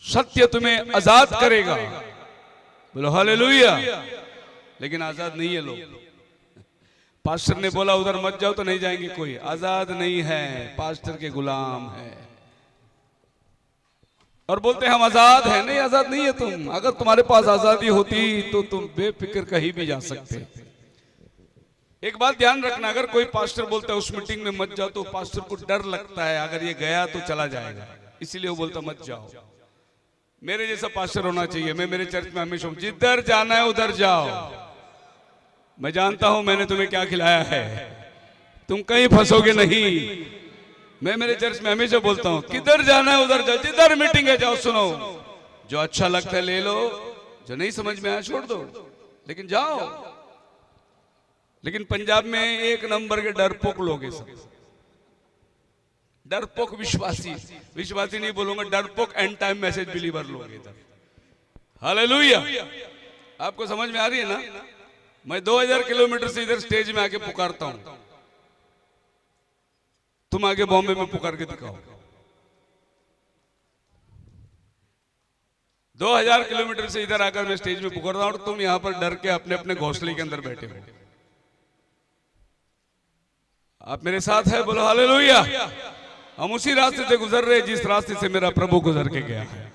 सत्य तुम्हें आजाद करेगा। बोलो हालेलुया। लेकिन आजाद नहीं है लोग। पास्टर ने बोला उधर मत जाओ तो नहीं जाएंगे, कोई आजाद नहीं है, पास्टर के गुलाम है। और बोलते हैं हम आजाद हैं। नहीं, आजाद नहीं है तुम। अगर तुम्हारे पास आजादी होती तो तुम बेफिक्र कहीं भी जा सकते। एक बात ध्यान रखना, अगर कोई पास्टर बोलता है उस मीटिंग में मत जाओ तो पास्टर को डर लगता है, अगर ये गया तो चला जाएगा, इसीलिए वो बोलता मत जाओ। मेरे जैसा पास्टर होना चाहिए। मैं मेरे चर्च में हमेशा जिधर जाना है उधर जाओ। मैं जानता हूं मैंने तुम्हें क्या खिलाया है, तुम कहीं फंसोगे नहीं। मैं मेरे चर्च में हमेशा बोलता हूं किधर जाना है उधर जाओ, जिधर मीटिंग है जाओ, सुनो, जो अच्छा लगता है ले लो, जो नहीं समझ में आया छोड़ दो, लेकिन जाओ। लेकिन पंजाब में एक नंबर के डरपोक लोग हैं सब। डरपोक विश्वासी, विश्वासी नहीं बोलूंगा, डरपोक एंड टाइम मैसेज बिलीवर लोग इधर। हालेलुया। आपको समझ में आ रही है ना? मैं 2000 किलोमीटर से इधर स्टेज में आके पुकारता हूं, तुम आगे बॉम्बे में पुकार के दिखाओ। 2000 किलोमीटर से इधर आकर मैं स्टेज में पुकारता हूं और तुम यहां पर डर के अपने अपने घोंसले के अंदर बैठे हो। आप मेरे साथ है? बोलो हालेलुया। हम उसी रास्ते से गुजर रहे जिस रास्ते से मेरा प्रभु गुजर के गया है।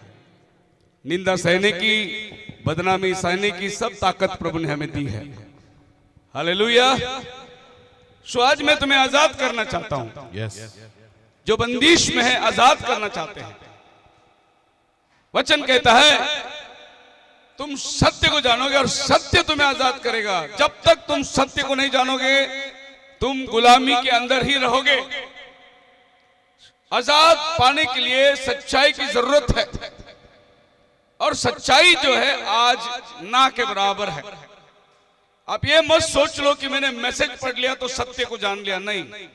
निंदा सहने की, बदनामी सहने की सब ताकत प्रभु ने हमें दी है। हालेलुया। सो आज मैं तुम्हें आजाद करना चाहता हूं। यस। जो बंदिश में है आजाद करना चाहते हैं। वचन कहता है तुम सत्य को जानोगे और सत्य तुम्हें आजाद करेगा। जब तक तुम सत्य को नहीं जानोगे तुम गुलामी के अंदर ही रहोगे। आजाद पाने के लिए सच्चाई की जरूरत है, और सच्चाई जो है आज ना के बराबर है। आप ये मत सोच लो कि मैंने मैसेज पढ़ लिया तो सत्य को जान लिया, नहीं।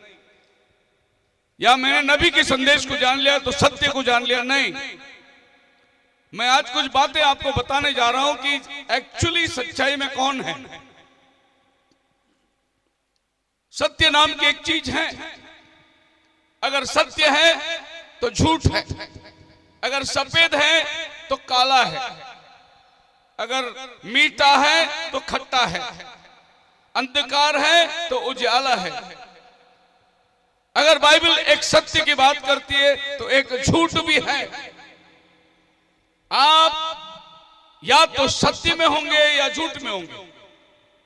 या मैंने नबी के संदेश को जान लिया तो सत्य को जान लिया, नहीं। मैं आज कुछ बातें आपको बताने जा रहा हूं कि एक्चुअली सच्चाई में कौन है। सत्य नाम की एक चीज है। अगर सत्य है तो झूठ है, अगर सफेद है तो काला है, अगर मीठा है तो खट्टा है, अंधकार है तो उजाला है। अगर बाइबल एक सत्य की बात करती है तो एक झूठ भी है। आप या तो सत्य में होंगे या झूठ में होंगे।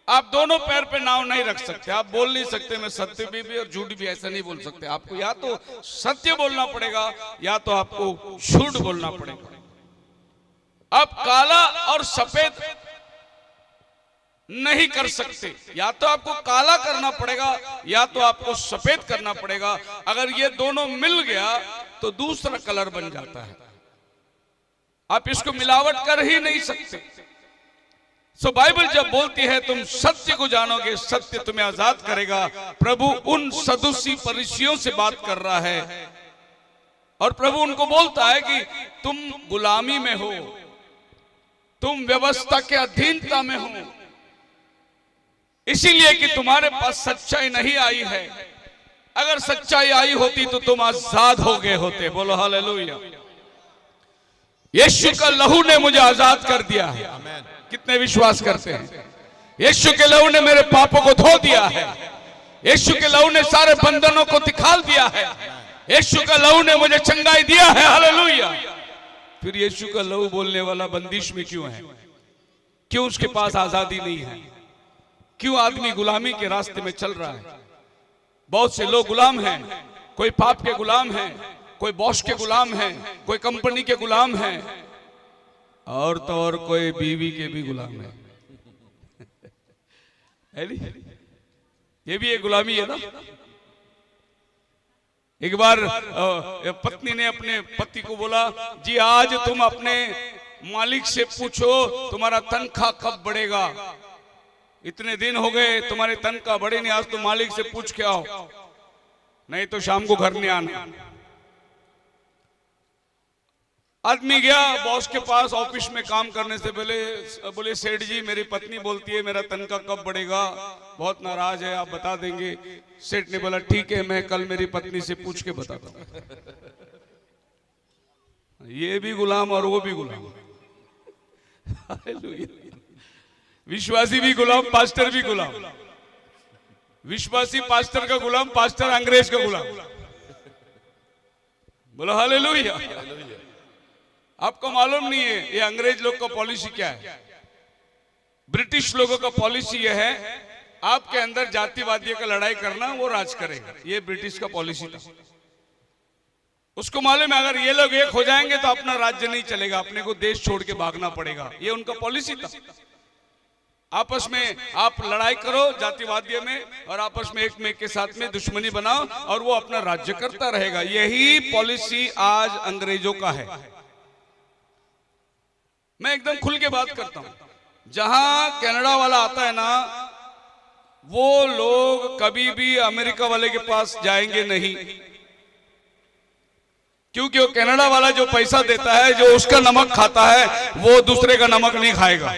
आप दोनों पैर पे नाव नहीं रख सकते। आप बोल नहीं सकते मैं सत्य भी और झूठ भी, ऐसा नहीं बोल सकते। आपको या तो सत्य बोलना पड़ेगा या तो आपको झूठ बोलना पड़ेगा। आप काला और सफेद नहीं कर सकते। या तो आपको काला करना पड़ेगा या तो आपको सफेद करना पड़ेगा। अगर ये दोनों मिल गया तो दूसरा कलर बन जाता है। आप इसको मिलावट कर ही नहीं सकते। सो बाइबल जब बोलती है तुम सत्य को जानोगे, सत्य तुम्हें आजाद करेगा। प्रभु उन सदुसी फरीसियों से बात कर रहा है और प्रभु उनको बोलता है कि तुम गुलामी में हो, तुम व्यवस्था के अधीनता में हो, इसीलिए कि तुम्हारे पास सच्चाई नहीं आई है। अगर सच्चाई आई होती तो तुम आजाद हो गए होते। बोलो हालेलुया। यीशु का लहू ने मुझे आजाद कर दिया है। कितने विश्वास करते हैं? यीशु के लहू ने मेरे पापों को धो दिया है। यीशु के लहू ने सारे बंधनों को निकाल दिया है। यीशु का लहू ने मुझे चंगाई दिया है। हालेलुया। फिर यीशु का लहू बोलने वाला बंदिश में क्यों है? क्यों उसके पास आजादी नहीं है? क्यों आदमी गुलामी के रास्ते में चल रहा है? बहुत से लोग गुलाम हैं। कोई पाप के गुलाम हैं, कोई बॉस के गुलाम हैं, कोई कंपनी के गुलाम हैं, और तो और कोई बीवी के भी गुलाम है। ये भी एक गुलामी है ना। एक बार पत्नी ने अपने पति को बोला, जी आज तुम अपने मालिक से पूछो तुम्हारा तनख्वाह कब बढ़ेगा। इतने दिन हो गए तुम्हारे तनख्वाह बढ़े नहीं, आज तुम मालिक से पूछ के आओ, नहीं तो शाम को घर नहीं आना। आदमी गया बॉस के पास ऑफिस में काम करने से पहले, बोले सेठ जी मेरी पत्नी बोलती है मेरा तनख्वाह कब बढ़ेगा, बहुत नाराज है, आप बता देंगे। सेठ ने बोला ठीक है मैं कल मेरी पत्नी से पूछ के बताता हूं। ये भी गुलाम और वो भी गुलाम। हालेलुया। विश्वासी भी गुलाम, पास्टर भी गुलाम। विश्वासी पास्टर का गुलाम, पास्टर अंग्रेज का गुलाम। बोलो हालेलुया। आपको मालूम नहीं है ये अंग्रेज लोग का पॉलिसी क्या है? ब्रिटिश लोगों का पॉलिसी यह है, आपके अंदर जातिवादियों का लड़ाई करना, वो राज करेगा। ये ब्रिटिश का पॉलिसी था। उसको मालूम है अगर ये लोग एक हो जाएंगे तो अपना राज्य नहीं चलेगा, अपने को देश छोड़ के भागना पड़ेगा। ये उनका पॉलिसी था। आपस में आप लड़ाई करो जातिवादियों में, और आपस में एक में के साथ में दुश्मनी बनाओ, और वो अपना राज्य करता रहेगा। यही पॉलिसी आज अंग्रेजों का है। मैं एकदम खुल के बात करता हूं। जहां कनाडा वाला आता है ना, वो लोग कभी भी अमेरिका वाले के पास जाएंगे नहीं, क्योंकि वो कनाडा वाला जो पैसा देता है, जो उसका नमक खाता है, वो दूसरे का नमक नहीं खाएगा।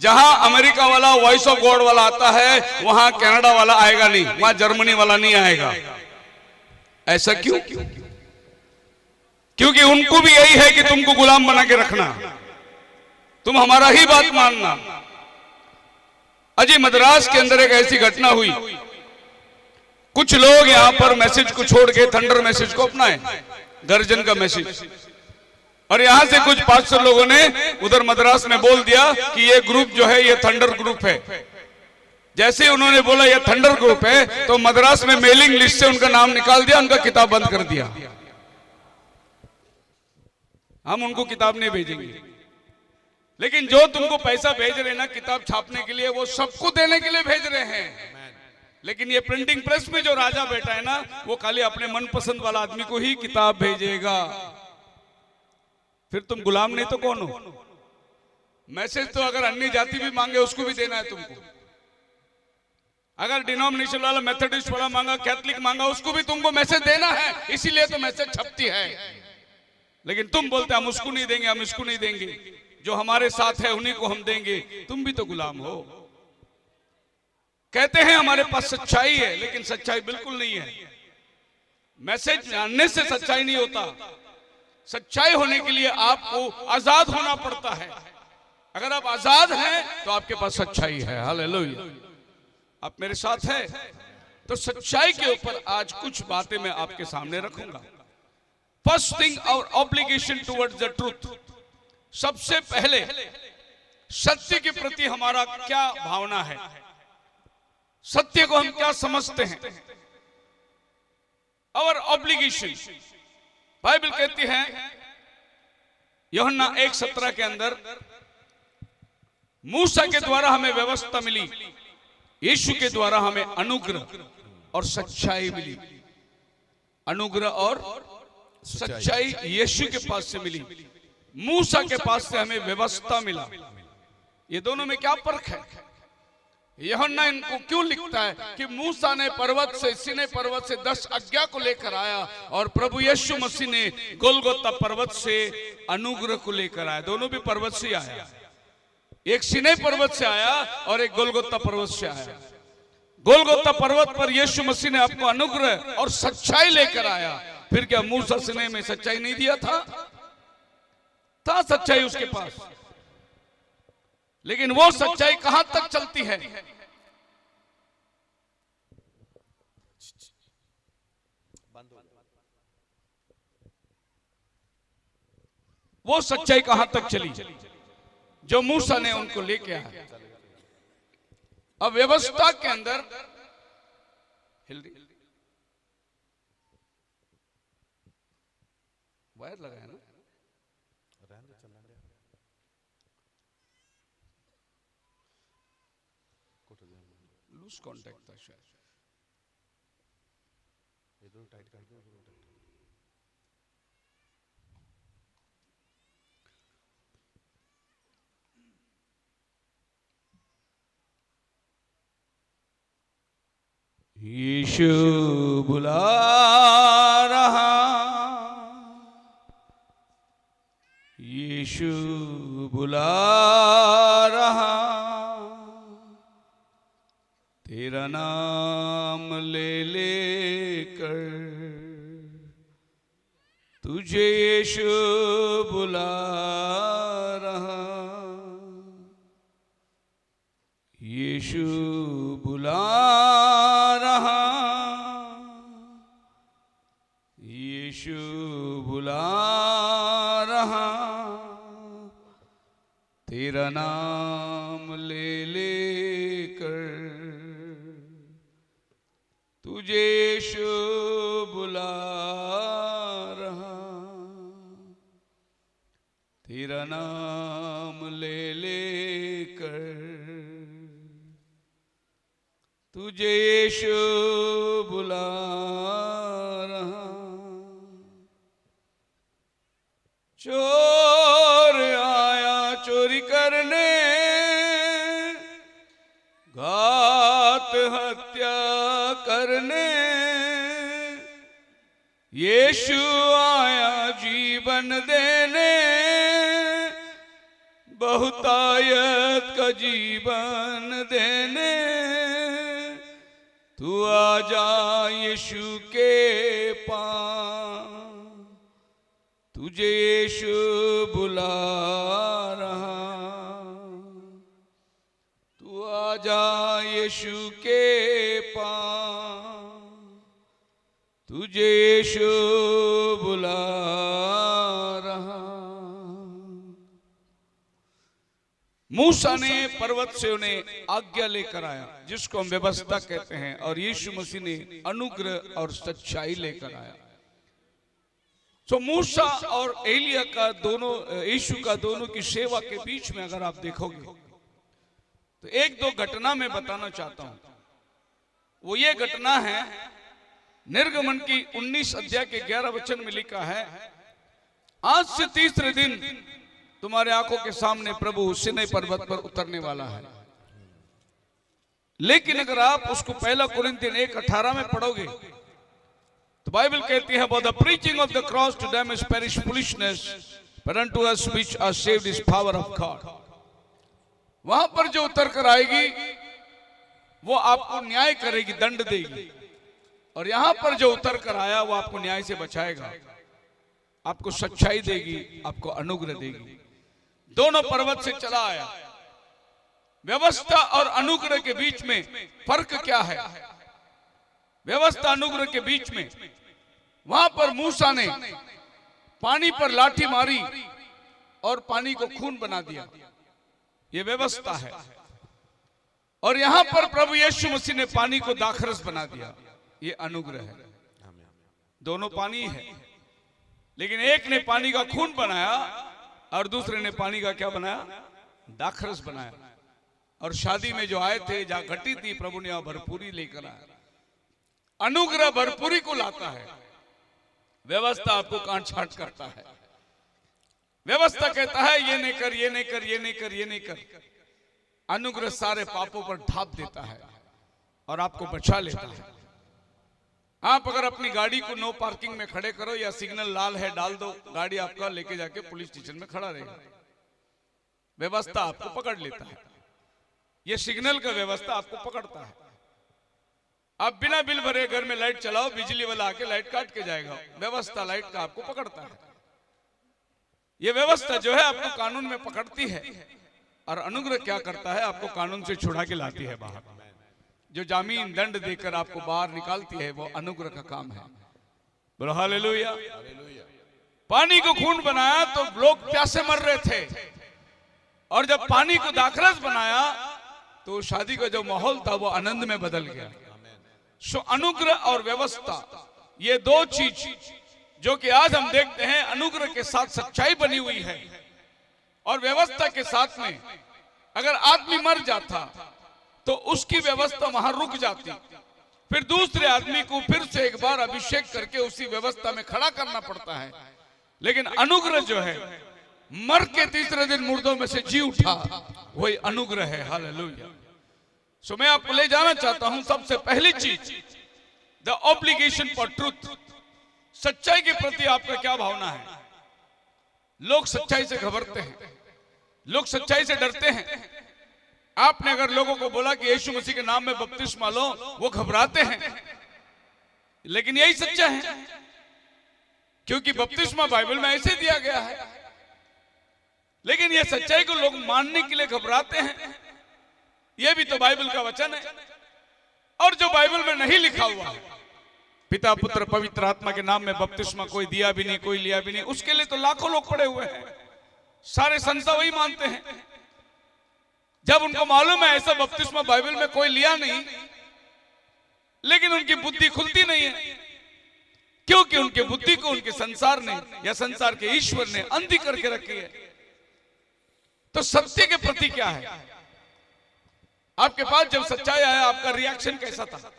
जहां अमेरिका वाला वॉइस ऑफ गॉड वाला आता है, वहां कनाडा वाला आएगा नहीं, वहां जर्मनी वाला नहीं आएगा। ऐसा क्यों? क्योंकि उनको भी यही है कि तुमको गुलाम बना के रखना, तुम हमारा ही बात मानना। अजय मद्रास के अंदर एक ऐसी घटना हुई, कुछ लोग यहां पर मैसेज को छोड़ के थंडर मैसेज को अपनाए, गर्जन का मैसेज, और यहां से कुछ पास्टर लोगों ने उधर मद्रास में बोल दिया कि ये ग्रुप जो है ये थंडर ग्रुप है। जैसे उन्होंने बोला ये थंडर ग्रुप है, तो मद्रास में मेलिंग लिस्ट से उनका नाम निकाल दिया, उनका किताब बंद कर दिया। हम उनको किताब नहीं भेजेंगे, लेकिन जो तुमको पैसा भेज रहे हैं ना किताब छापने के लिए, वो सबको देने के लिए भेज रहे हैं। लेकिन ये प्रिंटिंग प्रेस में जो राजा बैठा है ना, वो खाली अपने मनपसंद वाला आदमी को ही किताब भेजेगा। फिर तुम गुलाम नहीं तो कौन हो? मैसेज तो अगर अन्य जाति भी मांगे उसको भी देना है तुमको। अगर डिनोमिनेशन वाला, मेथोडिस्ट वाला मांगा, कैथलिक मांगा, उसको भी तुमको मैसेज देना है। इसीलिए तो मैसेज छपती है। लेकिन तुम बोलते हम उसको नहीं देंगे, हम इसको नहीं देंगे, जो हमारे साथ है उन्हीं को हम देंगे। तुम भी तो गुलाम हो। कहते हैं हमारे पास सच्चाई है, लेकिन सच्चाई बिल्कुल नहीं है। मैसेज जानने से सच्चाई नहीं होता। सच्चाई होने के लिए आपको आजाद होना पड़ता है। अगर आप आजाद हैं तो आपके पास सच्चाई है। हालेलुया। आप मेरे साथ हैं? तो सच्चाई के ऊपर आज कुछ बातें मैं आपके सामने रखूंगा। First thing, our obligation towards the truth. सबसे पहले सत्य के प्रति हमारा क्या भावना है, सत्य को हम क्या समझते हैं। आवर ऑब्लिगेशन, बाइबल कहती है यूहन्ना 1:17 के अंदर, मूसा के द्वारा हमें व्यवस्था मिली, यीशु के द्वारा हमें अनुग्रह और सच्चाई मिली। अनुग्रह और सच्चाई यीशु के पास से मिली, मूसा के पास से हमें व्यवस्था मिला। ये दोनों में क्या फर्क है? यूहन्ना इनको क्यों लिखता है कि मूसा ने पर्वत से, सीनै पर्वत से 10 आज्ञा को लेकर आया, और प्रभु यीशु मसीह ने गोलगोता पर्वत से अनुग्रह को लेकर आया। दोनों भी पर्वत से आया, एक सीनै पर्वत से आया और एक गोलगोता पर्वत से आया। गोलगोता पर्वत पर यीशु मसीह ने आपको अनुग्रह और सच्चाई लेकर आया। फिर क्या मूसा सीनै में सच्चाई नहीं दिया था? था सच्चाई उसके पास, लेकिन वो सच्चाई कहां तक चलती है? वो सच्चाई कहां तक चली जो मूसा ने उनको लेके आया। अब व्यवस्था के अंदर वायर लगाया ना, लूज कांटेक्ट था शायद। इधर टाइट कर दो। यीशु बुला रहा, यीशु बुला रहा, तेरा नाम ले लेकर तुझे यीशु बुला रहा, यीशु बुला रहा, यीशु बुला रहा, तेरा नाम ले लेकर तुझे यीशु बुला रहा, तेरा नाम ले लेकर तुझे यीशु बुला रहा। चोर आया चोरी करने, घात हत्या करने, यीशु आया जीवन देने, बहुतायत का जीवन देने। तू आजा यीशु के पास, तुझे यीशु बुला रहा, तू आजा यीशु के पास, तुझे यीशु बुला रहा। मूसा ने पर्वत से उन्हें आज्ञा लेकर आया, जिसको हम व्यवस्था कहते हैं, और यीशु मसीह ने अनुग्रह और सच्चाई लेकर आया। तो मूसा और एलिया का दोनों, यीशु का दोनों की सेवा के बीच में अगर आप देखोगे तो एक दो घटना मैं बताना चाहता हूं। वो ये घटना है, निर्गमन की 19 अध्याय के 11 वचन में लिखा है, आज से तीसरे दिन तुम्हारे आंखों के सामने प्रभु सिनै पर्वत पर उतरने वाला है। लेकिन अगर आप उसको पहला कुरिन्थियन 1:18 में पढ़ोगे तो बाइबल कहती है, about the preaching of the cross to them is perish foolishness, but unto us which are saved is power of God। वहां पर जो उतर कर आएगी वो आपको न्याय करेगी, दंड देगी, और यहां पर जो उतर कर आया वो आपको न्याय से बचाएगा, आपको सच्चाई देगी, आपको अनुग्रह देगी। दोनों पर्वत से चला आया। व्यवस्था और अनुग्रह के बीच में फर्क क्या है? व्यवस्था अनुग्रह के बीच में, वहां पर मूसा ने पानी पर लाठी मारी और पानी को खून बना दिया, ये व्यवस्था है। और यहां पर प्रभु यीशु मसीह ने पानी को दाखरस बना दिया, ये अनुग्रह है। दोनों पानी है, लेकिन एक ने पानी का खून बनाया और दूसरे ने पानी का क्या बनाया? दाखरस बनाया। और शादी में जो आए थे, जहां घटी थी, प्रभु ने वहां भरपूरी लेकर आया। अनुग्रह भरपूरी को लाता है, व्यवस्था आपको काट छाट करता है। व्यवस्था कहता है ये नहीं कर, ये नहीं कर, ये नहीं कर, ये नहीं कर। अनुग्रह सारे पापों पर ढाप देता है और आपको बचा लेता है। आप अगर अपनी गाड़ी को नो पार्किंग में खड़े करो या सिग्नल लाल है डाल दो, गाड़ी आपका लेके जाके पुलिस स्टेशन में खड़ा रहेगा। व्यवस्था आपको पकड़ लेता है। ये सिग्नल का व्यवस्था आपको पकड़ता है। आप बिना बिल भरे घर में लाइट चलाओ, बिजली वाला आके लाइट काट के जाएगा। व्यवस्था लाइट का आपको पकड़ता है। ये व्यवस्था जो है आपको कानून में पकड़ती है, और अनुग्रह क्या करता है? आपको कानून से छुड़ा के लाती है बाहर। जो जामीन दंड देकर आपको बाहर निकालती है, वो अनुग्रह का काम है। बोलो हालेलुया। पानी को खून बनाया तो लोग प्यासे मर रहे थे, और जब पानी को दाखरस बनाया तो शादी का जो माहौल था वो आनंद में बदल गया। सो अनुग्रह और व्यवस्था, ये दो चीज जो कि आज हम देखते हैं, अनुग्रह के साथ सच्चाई बनी हुई है, और व्यवस्था के साथ में अगर आदमी मर जाता तो उसकी व्यवस्था वहां रुक जाती, फिर दूसरे आदमी को फिर से एक बार अभिषेक करके उसी व्यवस्था में खड़ा करना पड़ता है। लेकिन अनुग्रह जो है, मर के तीसरे दिन मुर्दों में से जी उठा, वही अनुग्रह है। हालेलुया। सो मैं आपको ले जाना चाहता हूं, सबसे पहली चीज, द ऑब्लिगेशन फॉर ट्रूथ। सच्चाई के प्रति आपका क्या भावना है? लोग सच्चाई से घबरते हैं, लोग सच्चाई से डरते हैं। आपने अगर लोगों को बोला कि यीशु मसीह के नाम में बपतिस्मा लो, वो घबराते हैं। लेकिन यही सच्चा है। क्योंकि बपतिस्मा बाइबल में ऐसे दिया गया है। लेकिन ये सच्चाई को लोग मानने के लिए घबराते हैं। ये भी तो बाइबल का वचन है। और जो बाइबल में नहीं लिखा हुआ है, पिता पुत्र पवित्र आत्मा के नाम में बपतिस्मा कोई दिया भी नहीं, कोई लिया भी नहीं, उसके लिए तो लाखों लोग पड़े हुए हैं। सारे संस्था वही मानते हैं। जब उनको मालूम है ऐसा बपतिस्मा बाइबल में कोई लिया नहीं, लेकिन उनकी बुद्धि खुलती नहीं है, क्योंकि उनके बुद्धि को उनके संसार ने या संसार के ईश्वर ने अंधी करके रखी है। तो सत्य के प्रति क्या है? आपके पास जब सच्चाई आया, आपका रिएक्शन कैसा था?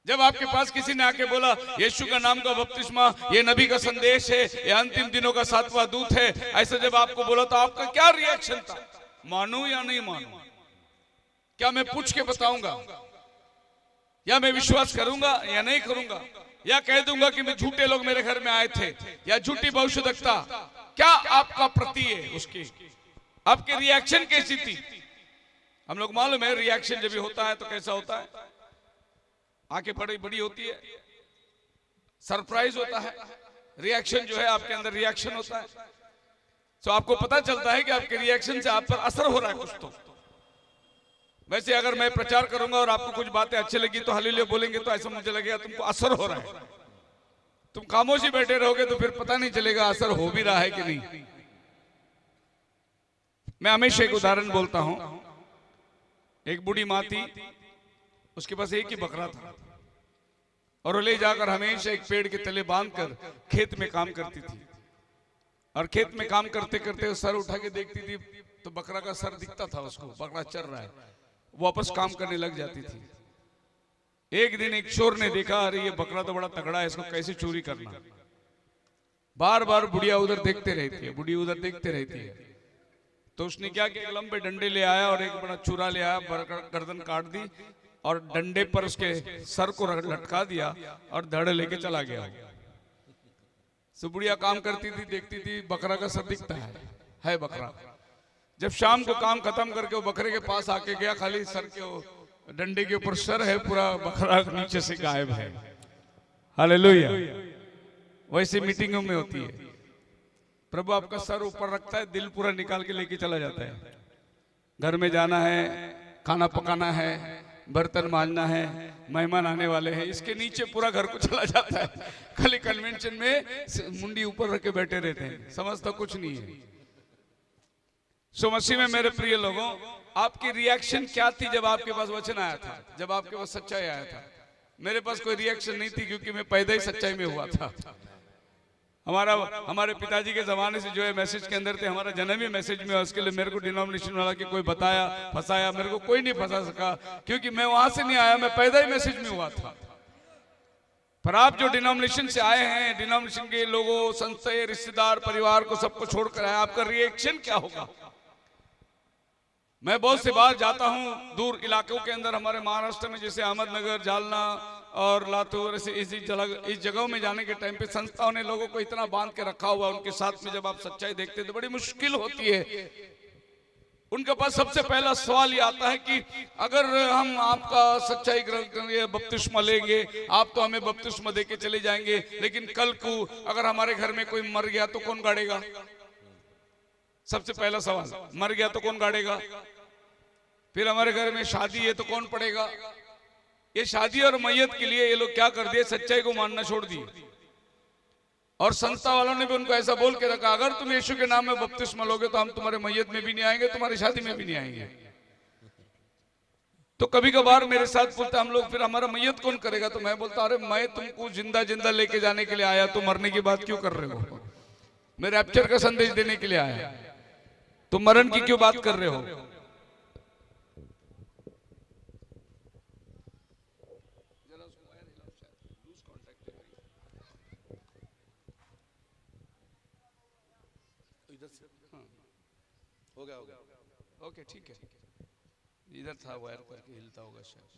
जब आपके पास किसी ने आके बोला यीशु का नाम का बपतिस्मा ये नबी का संदेश है, ये अंतिम दिनों का 7वां दूत है, ऐसे जब आपको बोला तो आपका क्या रिएक्शन था? मानूं या नहीं मानूं? क्या मैं पूछ के बताऊंगा, या मैं विश्वास करूंगा या नहीं करूंगा, या कह दूंगा कि मैं झूठे लोग मेरे घर में आए थे, या झूठी भविष्यवक्ता? क्या आपका प्रति है उसकी? आपकी रिएक्शन कैसी थी? हम लोग मालूम है रिएक्शन जब भी होता है तो कैसा होता है? आंखें बड़ी बड़ी होती है, सरप्राइज होता है। रिएक्शन जो है आपके अंदर रिएक्शन होता है, तो आपको पता चलता है कि आपके रिएक्शन से आप पर असर हो रहा है कुछ। तो वैसे अगर मैं प्रचार करूंगा और आपको कुछ बातें अच्छी लगी तो हालेलुया बोलेंगे, तो ऐसा मुझे लगेगा तुमको असर हो रहा है। तुम खामोश ही बैठे रहोगे तो फिर पता नहीं चलेगा असर हो भी रहा है कि नहीं। मैं हमेशा एक उदाहरण बोलता हूं। एक बूढ़ी माँ थी, उसके पास एक ही बकरा था, और वो ले जाकर हमेशा एक पेड़ के तले बांधकर खेत में काम करती थी। और खेत में काम करते करते सर उठा के देखती थी तो बकरा का सर दिखता था उसको, बकरा चल रहा है, वापस काम करने लग जाती थी। एक दिन एक चोर ने देखा, अरे ये बकरा तो बड़ा तगड़ा है, इसको कैसे चोरी करना। बार बार बुढ़िया उधर देखते रहती है, बुढ़ी उधर देखते रहती है। तो उसने क्या किया, एक लंबे डंडे ले आया और एक बड़ा चूरा ले आया, गर्दन काट दी और डंडे पर उसके सर को लटका दिया और धड़ लेके चला गया। सो बुढ़िया काम करती थी, देखती थी बकरा का सर दिखता है बकरा। जब शाम को काम खत्म करके वो बकरे के पास आके गया, खाली सर के डंडे के ऊपर सर है, पूरा बकरा नीचे से गायब है। हालेलुया। वैसे मीटिंगों में होती है, प्रभु आपका सर ऊपर रखता है, दिल पूरा निकाल के लेके चला जाता है। घर में जाना है, खाना पकाना है, बर्तन मांजना है, मेहमान आने वाले हैं, इसके नीचे पूरा घर को चला जाता है। खाली कन्वेंशन में मुंडी ऊपर रख के बैठे रहते हैं, समझता कुछ नहीं है। सो मसीह में मेरे प्रिय लोगों, आपकी रिएक्शन क्या थी जब आपके पास वचन आया था, जब आपके पास सच्चाई आया था? मेरे पास कोई रिएक्शन नहीं थी, क्योंकि मैं पैदा ही सच्चाई में हुआ था। हमारे पिताजी के जमाने से जो है मैसेज के अंदर थे, हमारा जन्म ही मैसेज में। उसके लिए मेरे को डिनोमिनेशन वाला कि कोई बताया फंसाया, मेरे को कोई नहीं फंसा सका, क्योंकि मैं वहां से नहीं आया, मैं पैदा ही मैसेज में हुआ था। पर आप जो डिनोमिनेशन से आए हैं, डिनोमिनेशन के लोगों, संस्था, रिश्तेदार, परिवार को सबको छोड़कर आए, आपका रिएक्शन क्या होगा? मैं बहुत से बार जाता हूं दूर इलाकों के अंदर, हमारे महाराष्ट्र में जैसे अहमदनगर, जालना और लातूर, ऐसे इस जगहों में जाने के टाइम पे संस्थाओं ने लोगों को इतना बांध के रखा हुआ, उनके साथ में जब आप सच्चाई देखते हैं तो बड़ी मुश्किल होती है। उनके पास सबसे पहला सवाल ये आता है कि अगर हम आपका सच्चाई ग्रहण करेंगे, बपतिस्मा लेंगे, आप तो हमें बपतिस्मा दे के चले जाएंगे, लेकिन कल को अगर हमारे घर में कोई मर गया तो कौन गाड़ेगा? सबसे पहला सवाल, मर गया तो कौन गाड़ेगा? फिर हमारे घर में शादी है तो कौन पड़ेगा? ये शादी और मैयत के लिए ये लोग क्या कर दिए, सच्चाई को मानना छोड़ दिए। और संस्था वालों ने भी उनको ऐसा बोल के रखा, अगर तुम यीशु के नाम में बपतिस्मा लोगे तो हम तुम्हारे मैयत में भी नहीं आएंगे, तुम्हारी शादी में भी नहीं आएंगे। तो कभी कभार मेरे साथ बोलता, हम लोग फिर हमारा मैयत कौन करेगा? तो मैं बोलता, अरे मैं तुमको जिंदा जिंदा लेके जाने के लिए आया, तो मरने की बात क्यों कर रहे हो? मैं रैप्चर का संदेश देने के लिए आया, तो मरण की क्यों बात कर रहे हो? हो गया ओके, ठीक है, इधर था वायर करके हिलता होगा शायद।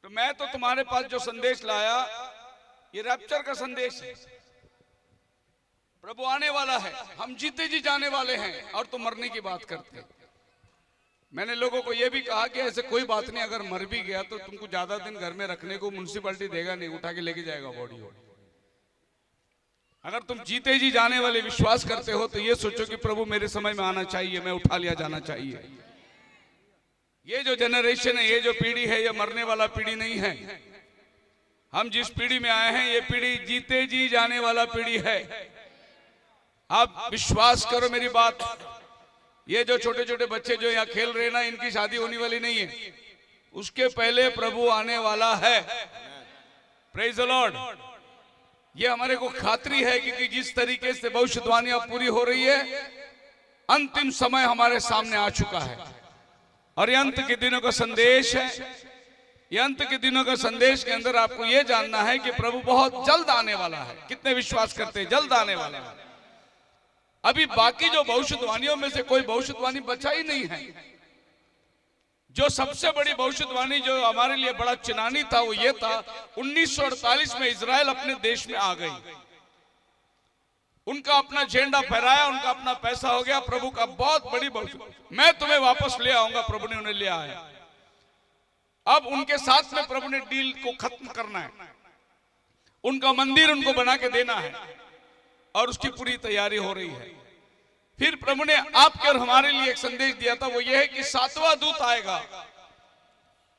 तो मैं तो तुम्हारे पास जो संदेश लाया ये रैप्चर का संदेश है। प्रभु आने वाला है, हम जीते जी जाने वाले हैं, और तुम मरने की बात करते हैं। मैंने लोगों को यह भी कहा कि ऐसे कोई बात नहीं, अगर मर भी गया तो तुमको ज्यादा दिन घर में रखने को म्युनिसिपैलिटी देगा नहीं, उठा के लेके जाएगा बॉडी। अगर तुम जीते जी जाने वाले विश्वास करते हो तो ये सोचो कि प्रभु मेरे समय में आना चाहिए, मैं उठा लिया जाना चाहिए। ये जो जनरेशन है, ये जो पीढ़ी है, ये मरने वाला पीढ़ी नहीं है। हम जिस पीढ़ी में आए हैं, ये पीढ़ी जीते जी जाने वाला पीढ़ी है। आप विश्वास करो मेरी बात, ये जो छोटे छोटे बच्चे जो यहाँ खेल रहे ना, इनकी शादी होने वाली नहीं है, उसके पहले प्रभु आने वाला है। Praise the Lord. ये हमारे को खातरी है कि जिस तरीके से भविष्यवाणी अब पूरी हो रही है, अंतिम समय हमारे सामने आ चुका है। और ये अंत के दिनों का संदेश है। ये अंत के दिनों का संदेश के अंदर आपको ये जानना है कि प्रभु बहुत जल्द आने वाला है। कितने विश्वास करते हैं जल्द आने वाला है? अभी बाकी जो भविष्यवाणियों में से कोई भविष्यवाणी बचा ही नहीं है। जो सबसे बड़ी भविष्यवाणी जो हमारे लिए बड़ा चिनानी था, वो ये था 1948 में इजराइल अपने देश में आ गई। उनका अपना झंडा फहराया, उनका अपना पैसा हो गया। प्रभु का बहुत बड़ी भविष्यवाणी, मैं तुम्हें वापस ले आऊंगा, प्रभु ने उन्हें ले आया। अब उनके साथ में प्रभु ने डील को खत्म करना है, उनका मंदिर उनको बना के देना है, और उसकी पूरी तैयारी हो रही है। फिर प्रभु ने आपके और हमारे लिए एक संदेश दिया था, वो ये है कि 7वां दूत आएगा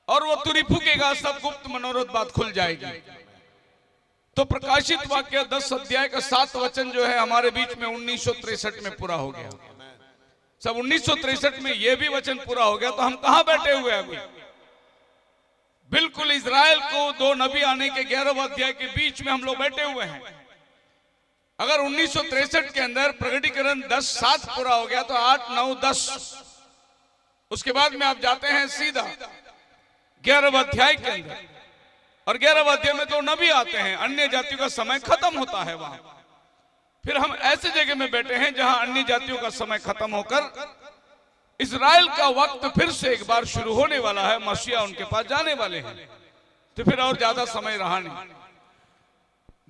और वो तुरी फूकेगा, सब गुप्त मनोरथ बात खुल जाएगी। तो प्रकाशित वाक्य 10 अध्याय का 7 वचन जो है हमारे बीच में 1963 में पूरा हो गया। सब 1963 में ये भी वचन पूरा हो गया, तो हम कहां बैठे हुए हैं अभी? बिल्कुल इजराइल को 2 नबी आने के 11वें अध्याय के बीच में हम लोग बैठे हुए हैं। अगर 1963 के अंदर प्रकटीकरण 10:7 पूरा हो गया, तो 8, 9, 10 उसके बाद में आप जाते हैं सीधा 11वें अध्याय के अंदर, और 11वें अध्याय में 2 नबी आते हैं। अन्य जातियों का समय खत्म होता है वहां। फिर हम ऐसे जगह में बैठे हैं जहां अन्य जातियों का समय खत्म होकर इजराइल का वक्त फिर से एक बार शुरू होने वाला है। मसीहा उनके पास जाने वाले हैं, तो फिर और ज्यादा समय रहा नहीं।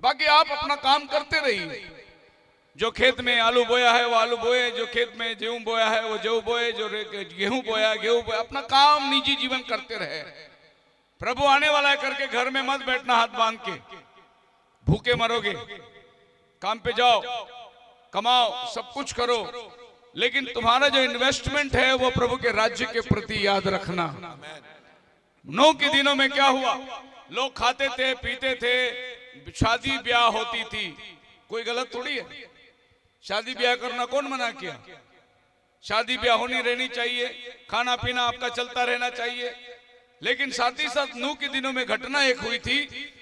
बाकी आप अपना काम करते रहिए। जो खेत में आलू बोया है वो आलू बोए, जो खेत में गेहूं बोया है वो गेहूं बोए, जो गेहूं बोया गेहूं बोया। अपना काम निजी जीवन करते रहे। प्रभु आने वाला है करके घर में मत बैठना हाथ बांध के, भूखे मरोगे। काम पे जाओ, कमाओ, सब कुछ करो, लेकिन तुम्हारा जो इन्वेस्टमेंट है वो प्रभु के राज्य के प्रति याद रखना। नूह के दिनों में क्या हुआ? लोग खाते थे, पीते थे, शादी ब्याह होती थी। कोई गलत थोड़ी है, शादी ब्याह करना कौन मना किया? शादी ब्याह होनी रहनी चाहिए, खाना पीना आपका चलता रहना चाहिए। लेकिन साथ ही साथ नूह के दिनों में घटना एक हुई थी,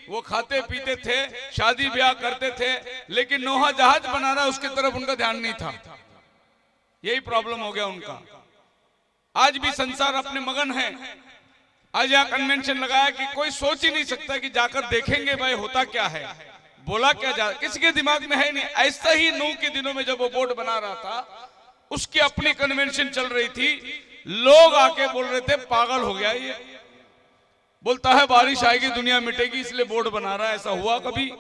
वो खाते पीते थे, शादी ब्याह करते थे, लेकिन नोहा जहाज बना रहा उसकी तरफ उनका ध्यान नहीं था। यही प्रॉब्लम हो गया उनका। आज भी संसार अपने मगन है। आज यहाँ कन्वेंशन लगाया कि कोई सोच ही नहीं सकता कि जाकर देखेंगे भाई होता क्या है, बोला क्या जा, किसी के दिमाग में है नहीं। ऐसा ही नूह के दिनों में जब वो बोर्ड बना रहा था, उसकी अपनी कन्वेंशन चल रही थी। लोग आके बोल रहे थे पागल हो गया ये, बोलता है बारिश आएगी दुनिया मिटेगी इसलिए बोर्ड बना रहा है। ऐसा हुआ कभी?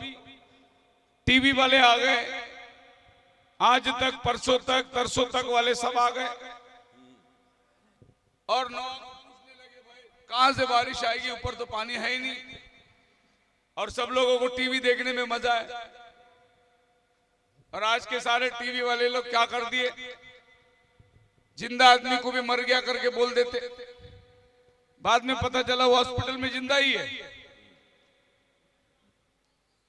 टीवी वाले आ गए, आज तक परसों तक तरसों तक वाले सब आ गए, और कहां से बारिश आएगी, ऊपर तो पानी है ही नहीं। और सब लोगों को टीवी देखने में मजा है। और आज के सारे टीवी वाले लोग क्या कर दिए, जिंदा आदमी को भी मर गया करके बोल देते। बाद में पता चला वो हॉस्पिटल में जिंदा ही है।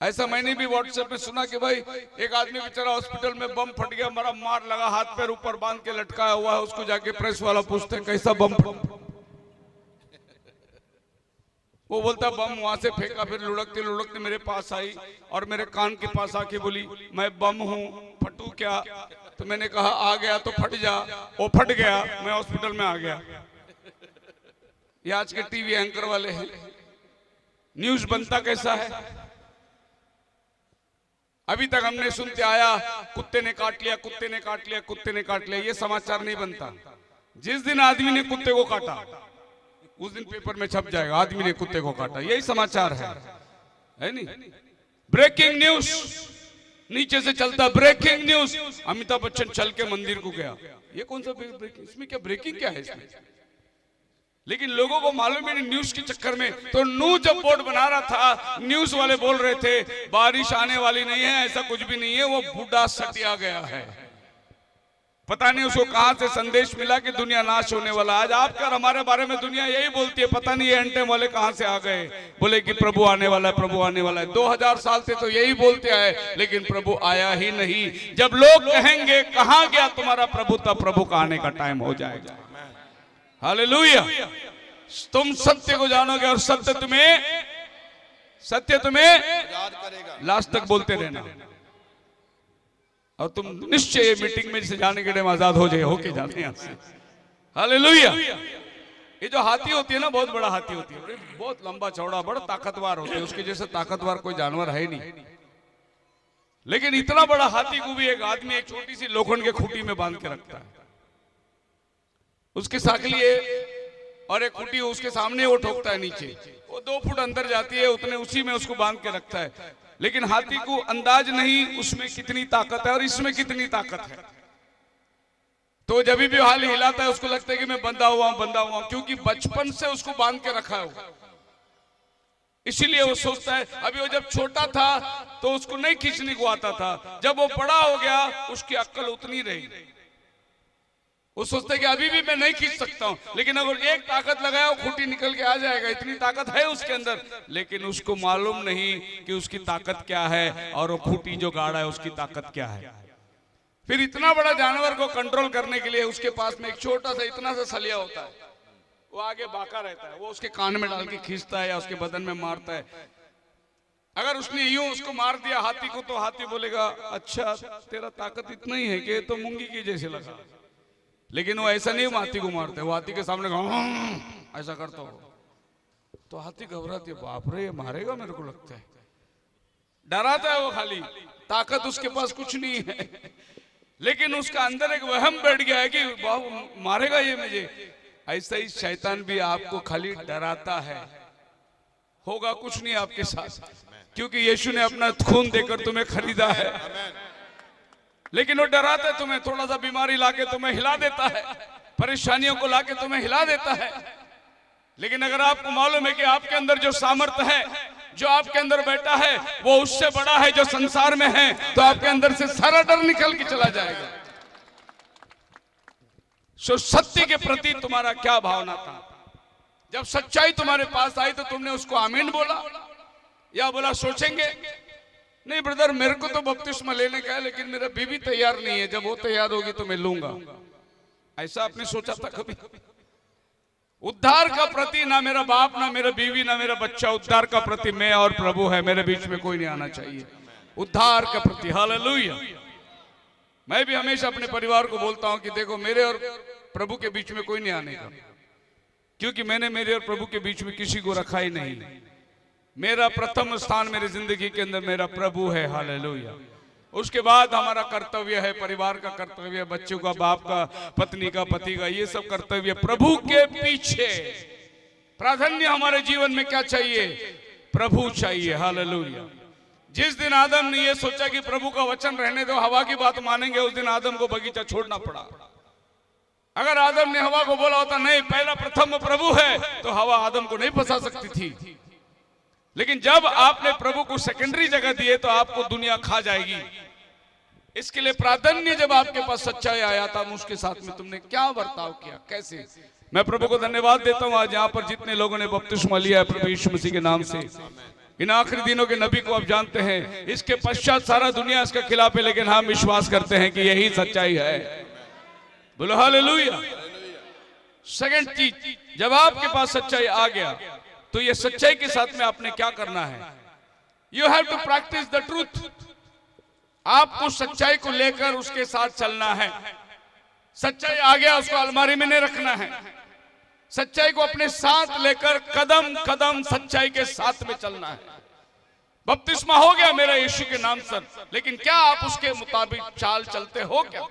ऐसा मैंने भी व्हाट्सएप में सुना कि भाई एक आदमी बेचारा हॉस्पिटल में बम फट गया, मरा मार लगा, हाथ पैर ऊपर बांध के लटकाया हुआ है। उसको जाके प्रेस वाला पूछते हैं कैसा बम? वो बोलता बम वहां से फेंका, फिर लुढ़कते लुढ़कते मेरे पास आई और मेरे कान के पास आके बोली मैं बम हूं, फटू क्या? तो मैंने कहा आ गया तो फट जा। वो फट गया, मैं हॉस्पिटल में आ गया। ये आज के टीवी एंकर वाले हैं। न्यूज बनता कैसा है? अभी तक हमने सुनते आया कुत्ते ने काट लिया, कुत्ते ने काट लिया, कुत्ते ने काट लिया। ये समाचार नहीं बनता। जिस दिन आदमी ने कुत्ते को काटा उस दिन पेपर में छप जाएगा आदमी ने कुत्ते को काटा। यही समाचार है नहीं? ब्रेकिंग न्यूज नीचे से चलता, ब्रेकिंग न्यूज। अमिताभ बच्चन चल के मंदिर को गया। ये कौन सा ब्रेकिंग? इसमें क्या ब्रेकिंग क्या है? इसमें लेकिन लोगों को मालूम ही नहीं न्यूज के चक्कर में। तो नू जब बोर्ड बना रहा था, न्यूज वाले बोल रहे थे बारिश आने वाली नहीं है, ऐसा कुछ भी नहीं है, वो बूढ़ा सटिया गया है। पता नहीं उसको कहां से संदेश मिला कि दुनिया नाश होने वाला। आज आपका और हमारे बारे में दुनिया यही बोलती है, पता नहीं ये एंटेम वाले कहां से आ गए, बोले कि प्रभु आने वाला है, प्रभु आने वाला है। 2000 साल से तो यही बोलते आए, लेकिन प्रभु आया ही नहीं। जब लोग कहेंगे कहां गया तुम्हारा प्रभु, तब प्रभु का आने का टाइम हो जाएगा। हालेलुया। तुम सत्य को जानोगे और सत्य तुम्हें लास्ट तक बोलते रहना, और तुम निश्चय ये मीटिंग में से जाने के टाइम आजाद हो जाए, होके जाते हैं। हालेलुया। ये जो हाथी होती है ना, बहुत बड़ा हाथी होती है, बहुत लंबा चौड़ा, बड़ा ताकतवर होती है। उसके जैसे ताकतवर कोई जानवर है नहीं। लेकिन इतना बड़ा हाथी को भी एक आदमी एक छोटी सी लोखंड के खूंटी में बांध के रखता है। उसकी साखली है और एक खूंटी उसके सामने, वो ठोकता है नीचे, वो 2 फुट अंदर जाती है, उतने उसी में उसको बांध के रखता है। लेकिन हाथी को अंदाज नहीं उसमें कितनी ताकत है और इसमें कितनी ताकत है। तो जब भी हाल हिलाता है उसको लगता है कि मैं बंधा हुआ हूं, क्योंकि बचपन से उसको बांध के रखा है। इसीलिए वो सोचता है, अभी वो जब छोटा था तो उसको नहीं खींचने को आता था, जब वो बड़ा हो गया उसकी अक्ल उतनी रही। वो सोचता है कि अभी भी मैं नहीं खींच सकता हूं, लेकिन अगर एक ताकत लगाया वो खूंटी निकल के आ जाएगा, इतनी ताकत है उसके अंदर। लेकिन उसको मालूम नहीं कि उसकी ताकत क्या है और वो खूंटी जो गाड़ा है उसकी ताकत क्या है। फिर इतना बड़ा जानवर को कंट्रोल करने के लिए उसके पास में एक छोटा सा इतना सा सलिया होता है, वो आगे बाका रहता है, वो उसके कान में डाल के खींचता है या उसके बदन में मारता है। अगर उसने यूं उसको मार दिया हाथी को, तो हाथी बोलेगा अच्छा तेरा ताकत इतना ही है कि तो मूंगी की जैसे लगा। लेकिन वो ऐसा नहीं हाथी को मारते, वो हाथी के सामने ऐसा करता हो तो हाथी घबराती है, बाप रे ये मारेगा मेरे को लगता है, डराता है वो, खाली ताकत उसके पास कुछ नहीं है। लेकिन उसका अंदर एक वहम बैठ गया है कि बाबू मारेगा ये मुझे। ऐसा ही शैतान भी आपको खाली डराता है, होगा कुछ नहीं आपके साथ, क्योंकि यीशु ने अपना खून देकर तुम्हें खरीदा है। लेकिन वो डराता है तुम्हें, थोड़ा सा बीमारी लाके तुम्हें हिला देता है, परेशानियों को लाके तुम्हें हिला देता है। लेकिन अगर आपको मालूम है कि आपके अंदर जो सामर्थ्य है, जो आपके अंदर बैठा है, वो उससे बड़ा है जो संसार में है, तो आपके अंदर से सारा डर निकल के चला जाएगा। सो सत्य के प्रति तुम्हारा क्या भावना था? जब सच्चाई तुम्हारे पास आई तो तुमने उसको आमीन बोला या बोला सोचेंगे? नहीं ब्रदर, मेरे को तो बपतिस्मा लेने का है, लेकिन मेरा बीवी तैयार नहीं है, जब वो तैयार होगी तो मैं लूंगा। ऐसा आपने सोचा था कभी? उद्धार का प्रति ना मेरा बाप, ना मेरा बीवी, ना मेरा बच्चा, उद्धार का प्रति मैं और प्रभु है, मेरे बीच में कोई नहीं आना चाहिए। उद्धार का प्रति, हालेलुया। मैं भी हमेशा अपने परिवार को बोलता हूं कि देखो मेरे और प्रभु के बीच में कोई नहीं आने का, क्योंकि मैंने मेरे और प्रभु के बीच में किसी को रखा ही नहीं। मेरा प्रथम स्थान मेरी जिंदगी के अंदर मेरा प्रभु है, हालेलुया। उसके बाद हमारा कर्तव्य है, परिवार का कर्तव्य, बच्चों का, बाप का, पत्नी का, पति का, ये सब कर्तव्य। प्रभु के पीछे प्राधान्य हमारे जीवन में क्या चाहिए? प्रभु चाहिए, हालेलुया। जिस दिन आदम ने ये सोचा कि प्रभु का वचन रहने दो, हवा की बात मानेंगे, उस दिन आदम को बगीचा छोड़ना पड़ा। अगर आदम ने हवा को बोला होता नहीं पहला प्रथम प्रभु है, तो हवा आदम को नहीं फंसा सकती थी। लेकिन जब आपने प्रभु को सेकेंडरी जगह दिए तो आपको दुनिया खा जाएगी। इसके लिए प्राधान्य जब आपके पास सच्चाई आया था, उसके साथ में तुमने क्या बर्ताव किया, कैसे? मैं प्रभु को धन्यवाद देता हूं आज यहाँ पर जितने लोगों ने बपतिस्मा लिया है प्रभु यीशु मसीह के नाम से। इन आखिरी दिनों के नबी को आप जानते हैं, इसके पश्चात सारा दुनिया इसके खिलाफ है, लेकिन हम विश्वास करते हैं कि यही सच्चाई है। बोलो हालेलुया। सेकंड चीज, जब आपके पास सच्चाई आ गया तो ये सच्चाई के साथ में आपने क्या करना है? You have to practise the truth. आपको सच्चाई को लेकर उसके साथ चलना है। सच्चाई आ गया उसको अलमारी में नहीं रखना है। सच्चाई को अपने साथ लेकर कदम कदम सच्चाई के साथ में चलना है। बपतिस्मा हो गया मेरा यीशु के नाम से, लेकिन क्या आप उसके मुताबिक चाल चलते हो? क्या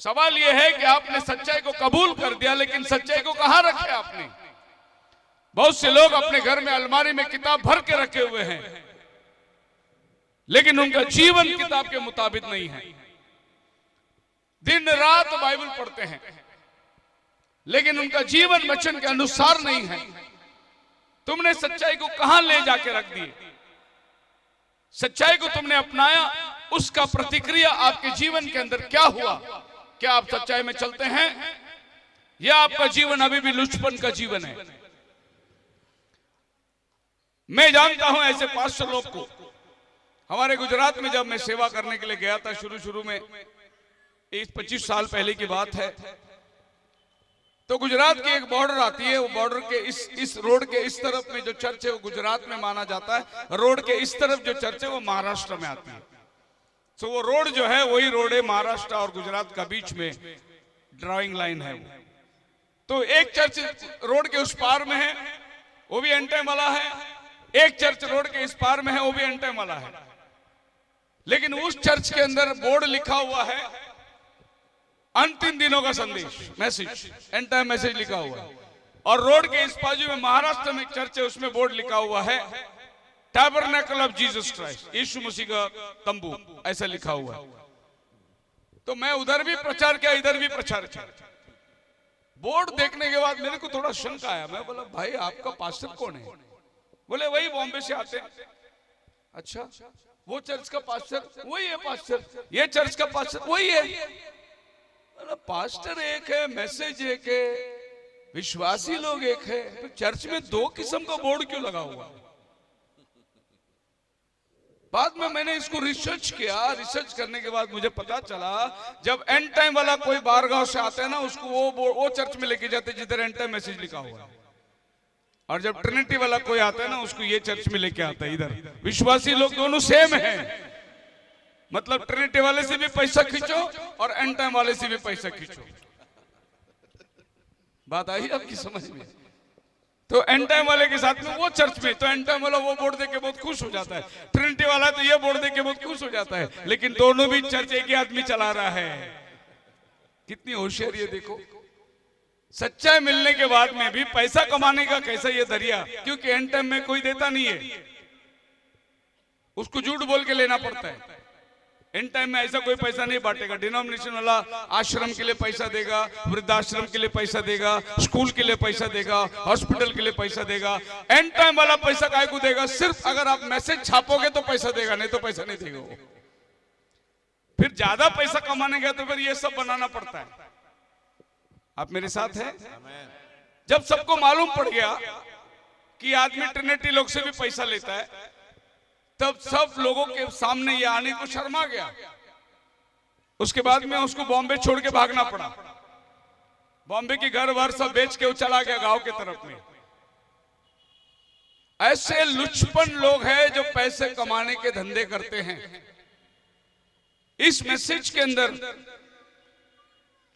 सवाल यह है कि आपने सच्चाई को कबूल कर दिया, लेकिन सच्चाई को कहां रखे आपने? बहुत से लोग अपने घर में अलमारी में किताब भर के रखे हुए हैं, लेकिन उनका जीवन किताब के मुताबिक नहीं है। दिन रात बाइबल पढ़ते हैं, लेकिन उनका जीवन वचन के अनुसार नहीं है। तुमने सच्चाई को कहां ले जाके रख दिए? सच्चाई को तुमने अपनाया, उसका प्रतिक्रिया आपके जीवन के अंदर क्या हुआ? क्या आप सच्चाई में चलते हैं या आपका जीवन अभी भी लुचपन का जीवन है? मैं जानता हूं ऐसे पास्टर लोग को। हमारे गुजरात में जब मैं सेवा करने के लिए गया था शुरू में, 25 साल पहले की बात है, तो गुजरात की एक बॉर्डर आती है। वो बॉर्डर के इस रोड के इस तरफ में जो चर्च है वो गुजरात में माना जाता है, रोड के इस तरफ जो चर्च है वो महाराष्ट्र में आती है। तो वो रोड जो है वही रोड है महाराष्ट्र और गुजरात का बीच में ड्राइंग लाइन है वो। तो एक चर्च रोड के उस पार में है, वो भी एंड टाइम वाला है। एक चर्च रोड के इस पार में है, वो भी एंड टाइम वाला है। लेकिन उस चर्च के अंदर बोर्ड लिखा हुआ है अंतिम दिनों का संदेश, मैसेज, एंड टाइम मैसेज लिखा हुआ है। और रोड के इस बाजू में महाराष्ट्र में एक चर्च है, उसमें बोर्ड लिखा हुआ है टैबरनेकल ऑफ जीसस क्राइस्ट, यीशु मसीह का तंबू, ऐसा लिखा हुआ है। तो मैं उधर भी प्रचार किया, इधर भी प्रचार किया। बोर्ड देखने के बाद मेरे को थोड़ा शंका आया। मैं बोला, भाई आपका पास्टर कौन है? बोले वही बॉम्बे से आते हैं। अच्छा, वो चर्च का पास्टर वही है, पास्टर ये चर्च का पास्टर वही है। पास्टर एक है, मैसेज एक है, विश्वासी लोग एक है, तो चर्च में 2 किस्म का बोर्ड क्यों लगा हुआ? बाद में मैंने इसको रिसर्च किया। रिसर्च करने के बाद मुझे पता चला, जब एंड टाइम वाला कोई बारगांव से आता है ना, उसको वो चर्च में लेके जाते जिधर एंड टाइम मैसेज लिखा हुआ है। और जब ट्रिनिटी वाला कोई आता है ना, उसको ये चर्च में लेके आता है इधर। विश्वासी लोग दोनों सेम है, मतलब ट्रिनिटी वाले से भी पैसा खींचो और एंड टाइम वाले से भी पैसा खींचो। बात आई आपकी समझ में? तो एंड टाइम वाले के साथ में वो चर्च में, तो एंड टाइम वाला वो बोर्ड देख के बहुत खुश हो जाता है, ट्रिनिटी वाला तो ये बोर्ड देख के बहुत खुश हो जाता है। लेकिन दोनों भी चर्च एक ही आदमी चला रहा है। कितनी होशियारी है देखो। सच्चाई मिलने के बाद में भी पैसा कमाने का कैसा ये दरिया, क्योंकि एंड टाइम में कोई देता नहीं है, उसको झूठ बोल के लेना पड़ता है। एंड टाइम में ऐसा कोई पैसा नहीं बांटेगा। डिनोमिनेशन वाला आश्रम के लिए पैसा देगा, वृद्धाश्रम के लिए पैसा देगा, स्कूल के लिए पैसा देगा, हॉस्पिटल के लिए पैसा देगा। एंड टाइम वाला पैसा काय को देगा? सिर्फ अगर आप मैसेज छापोगे तो पैसा देगा, नहीं तो पैसा नहीं देगा वो। फिर ज्यादा पैसा कमाने का तो फिर ये सब बनाना पड़ता है। आप मेरे साथ हैं? जब सबको मालूम पड़ गया कि आदमी ट्रिनिटी लोग से भी पैसा लेता है, तब सब लोगों के सामने ये आने को शर्मा गया। उसके बाद में उसको बॉम्बे छोड़ के भागना पड़ा। बॉम्बे की घर वर सब बेच के वो चला गया गांव के तरफ में। ऐसे लुचपन लोग हैं जो पैसे कमाने के धंधे करते हैं। इस मैसेज के अंदर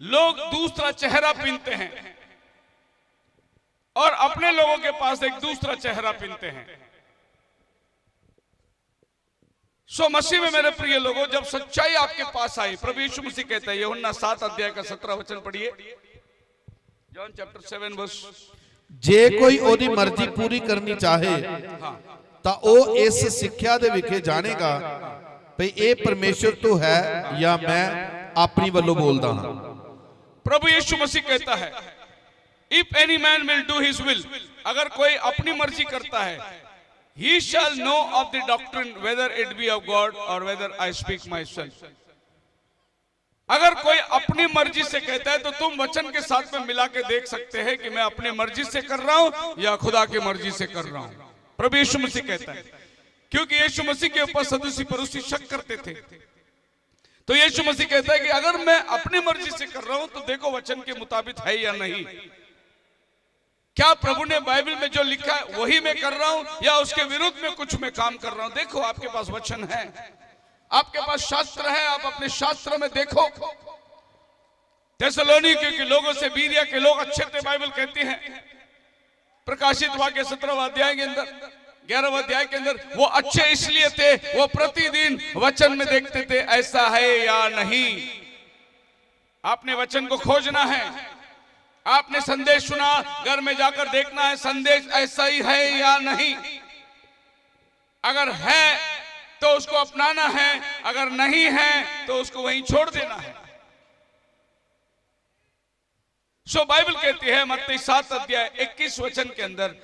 लोग दूसरा चेहरा पीनते हैं और अपने लोगों के पास एक दूसरा चेहरा पीनते हैं। सो मसीह में मेरे प्रिय लोगों, जब सच्चाई आपके पास आई, प्रभु यीशु मसीह कहता है, यूहन्ना 7 अध्याय का 17 वचन पढ़िए। John chapter 7 verse. जे कोई ओदी मर्जी पूरी करनी चाहे ਤਾਂ ਉਹ ਇਸ ਸਿੱਖਿਆ ਦੇ ਵਿਖੇ ਜਾਣੇਗਾ ਭਈ ਇਹ ਪਰਮੇਸ਼ਰ ਤੋਂ ਹੈ ਜਾਂ ਮੈਂ ਆਪਣੀ ਵੱਲੋਂ ਬੋਲਦਾ ਹਾਂ। प्रभु यीशु मसीह कहता है, if any man will do his will, अगर कोई अपनी मर्जी करता है, he shall know of the doctrine whether it be of God or whether I speak myself। अगर कोई अपनी मर्जी से कहता है तो तुम वचन के साथ में मिला के देख सकते हैं कि मैं अपनी मर्जी से कर रहा हूं या खुदा की मर्जी से कर रहा हूं। प्रभु यीशु मसीह कहता है, क्योंकि यीशु मसीह के ऊपर सदुसी परुसी शक करते थे। तो यीशु मसीह कहता है कि अगर मैं अपनी मर्जी से कर रहा हूं तो देखो वचन के मुताबिक है या नहीं, क्या प्रभु ने बाइबल में जो लिखा है वही मैं कर रहा हूं या उसके विरुद्ध में कुछ मैं काम कर रहा हूं। देखो आपके पास वचन है, आपके पास शास्त्र है, आप अपने शास्त्र में देखो। थेसलोनिके के लोगों से बीरिया के लोग अच्छे थे, बाइबल कहती है प्रकाशित वाक्य 17वां अध्याय के अंदर 11वां अध्याय के अंदर, वो अच्छे इसलिए थे वो प्रतिदिन वचन में देखते थे ऐसा है या नहीं। आपने वचन को खोजना है, आपने संदेश सुना, घर में जाकर देखना है संदेश ऐसा ही है या नहीं। अगर है तो उसको अपनाना है, अगर नहीं है तो उसको वहीं छोड़ देना है। सो बाइबल कहती है मत्ती 7 अध्याय 21 वचन के अंदर,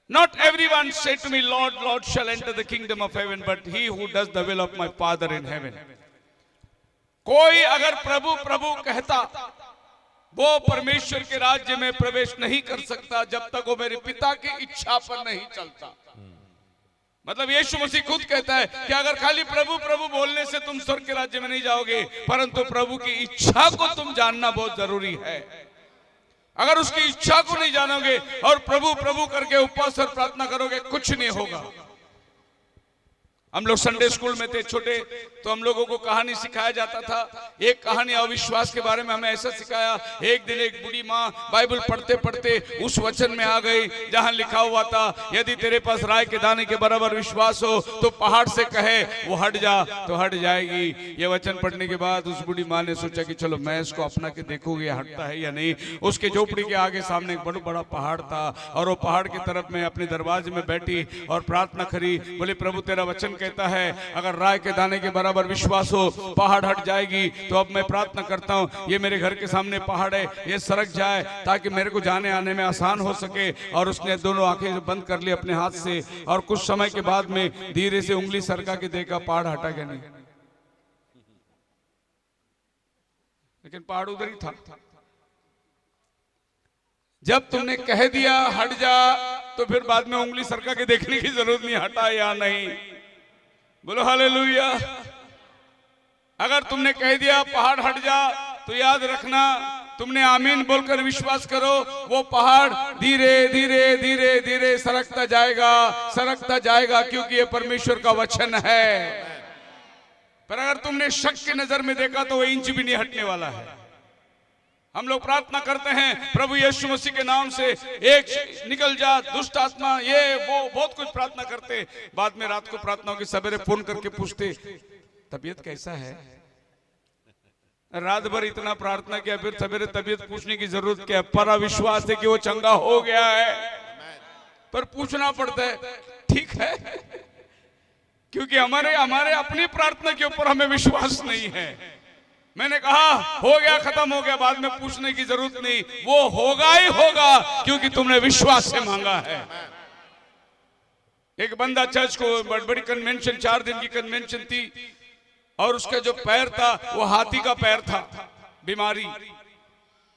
Not everyone say to me, Lord, Lord, shall enter the kingdom of heaven, but he who does the will of my Father in heaven. कोई अगर प्रभु प्रभु कहता, वो परमेश्वर के राज्य में प्रवेश नहीं कर सकता जब तक वो मेरे पिता की इच्छा पर नहीं चलता। मतलब यीशु मसीह खुद कहता है कि अगर खाली प्रभु प्रभु बोलने से तुम स्वर्ग के राज्य में नहीं जाओगे, परंतु प्रभु की इच्छा को तुम जानना बहुत जरूरी है। अगर उसकी इच्छा को नहीं जानोगे और प्रभु प्रभु करके उपवास और प्रार्थना करोगे, कुछ नहीं होगा। हम लोग संडे स्कूल में थे छोटे, तो हम लोगों को कहानी सिखाया जाता था। एक कहानी अविश्वास के बारे में हमें ऐसा सिखाया। एक दिन एक बूढ़ी माँ बाइबल पढ़ते पढ़ते उस वचन में आ गई जहां लिखा हुआ था, यदि तेरे पास राय के दाने के बराबर विश्वास हो तो पहाड़ से कहे वो हट जा तो हट जाएगी। ये वचन पढ़ने के बाद उस बूढ़ी माँ ने सोचा कि चलो मैं इसको अपना के देखूंगी हटता है या नहीं। उसके झोपड़ी के आगे सामने एक बहुत बड़ा पहाड़ था और वो पहाड़ की तरफ में अपने दरवाजे में बैठी और प्रार्थना करी। बोले, प्रभु तेरा वचन कहता है अगर राय के दाने के बराबर विश्वास हो पहाड़ हट जाएगी। तो अब मैं प्रार्थना करता हूँ, ये मेरे घर के सामने पहाड़ है, ये सरक जाए ताकि मेरे को जाने आने में आसान हो सके। और उसने दोनों आंखें बंद कर ली अपने हाथ से, और कुछ समय के बाद में धीरे से उंगली सरका के देखा, पहाड़ हटा गया नहीं, लेकिन पहाड़ उधर ही था। जब तुमने कह दिया हट जा, तो फिर बाद में उंगली सरका के देखने की जरूरत नहीं, हटा या नहीं। बोलो हालेलुया। अगर तुमने कह दिया पहाड़ हट जा, तो याद रखना तुमने आमीन बोलकर विश्वास करो, वो पहाड़ धीरे धीरे धीरे धीरे सरकता जाएगा, क्योंकि ये परमेश्वर का वचन है। पर अगर तुमने शक की नजर में देखा तो वो इंच भी नहीं हटने वाला है। हम लोग प्रार्थना करते हैं प्रभु यीशु मसीह के नाम से एक निकल जा दुष्ट आत्मा, ये वो बहुत कुछ प्रार्थना करते। बाद में रात को प्रार्थना होगी, सवेरे फोन करके पूछते तबीयत कैसा है। रात भर इतना प्रार्थना किया, फिर सवेरे तबीयत पूछने की जरूरत क्या है। पर विश्वास है कि वो चंगा हो गया है, पर पूछना पड़ता है, ठीक है, क्योंकि हमारे अपनी प्रार्थना के ऊपर हमें विश्वास नहीं है। मैंने कहा हो गया, खत्म हो गया, बाद में पूछने की जरूरत नहीं, वो होगा ही होगा क्योंकि तुमने विश्वास से मांगा है। एक बंदा चर्च को बड़ी कन्वेंशन, 4 दिन की कन्वेंशन थी, और उसका जो पैर था वो हाथी का पैर था, बीमारी।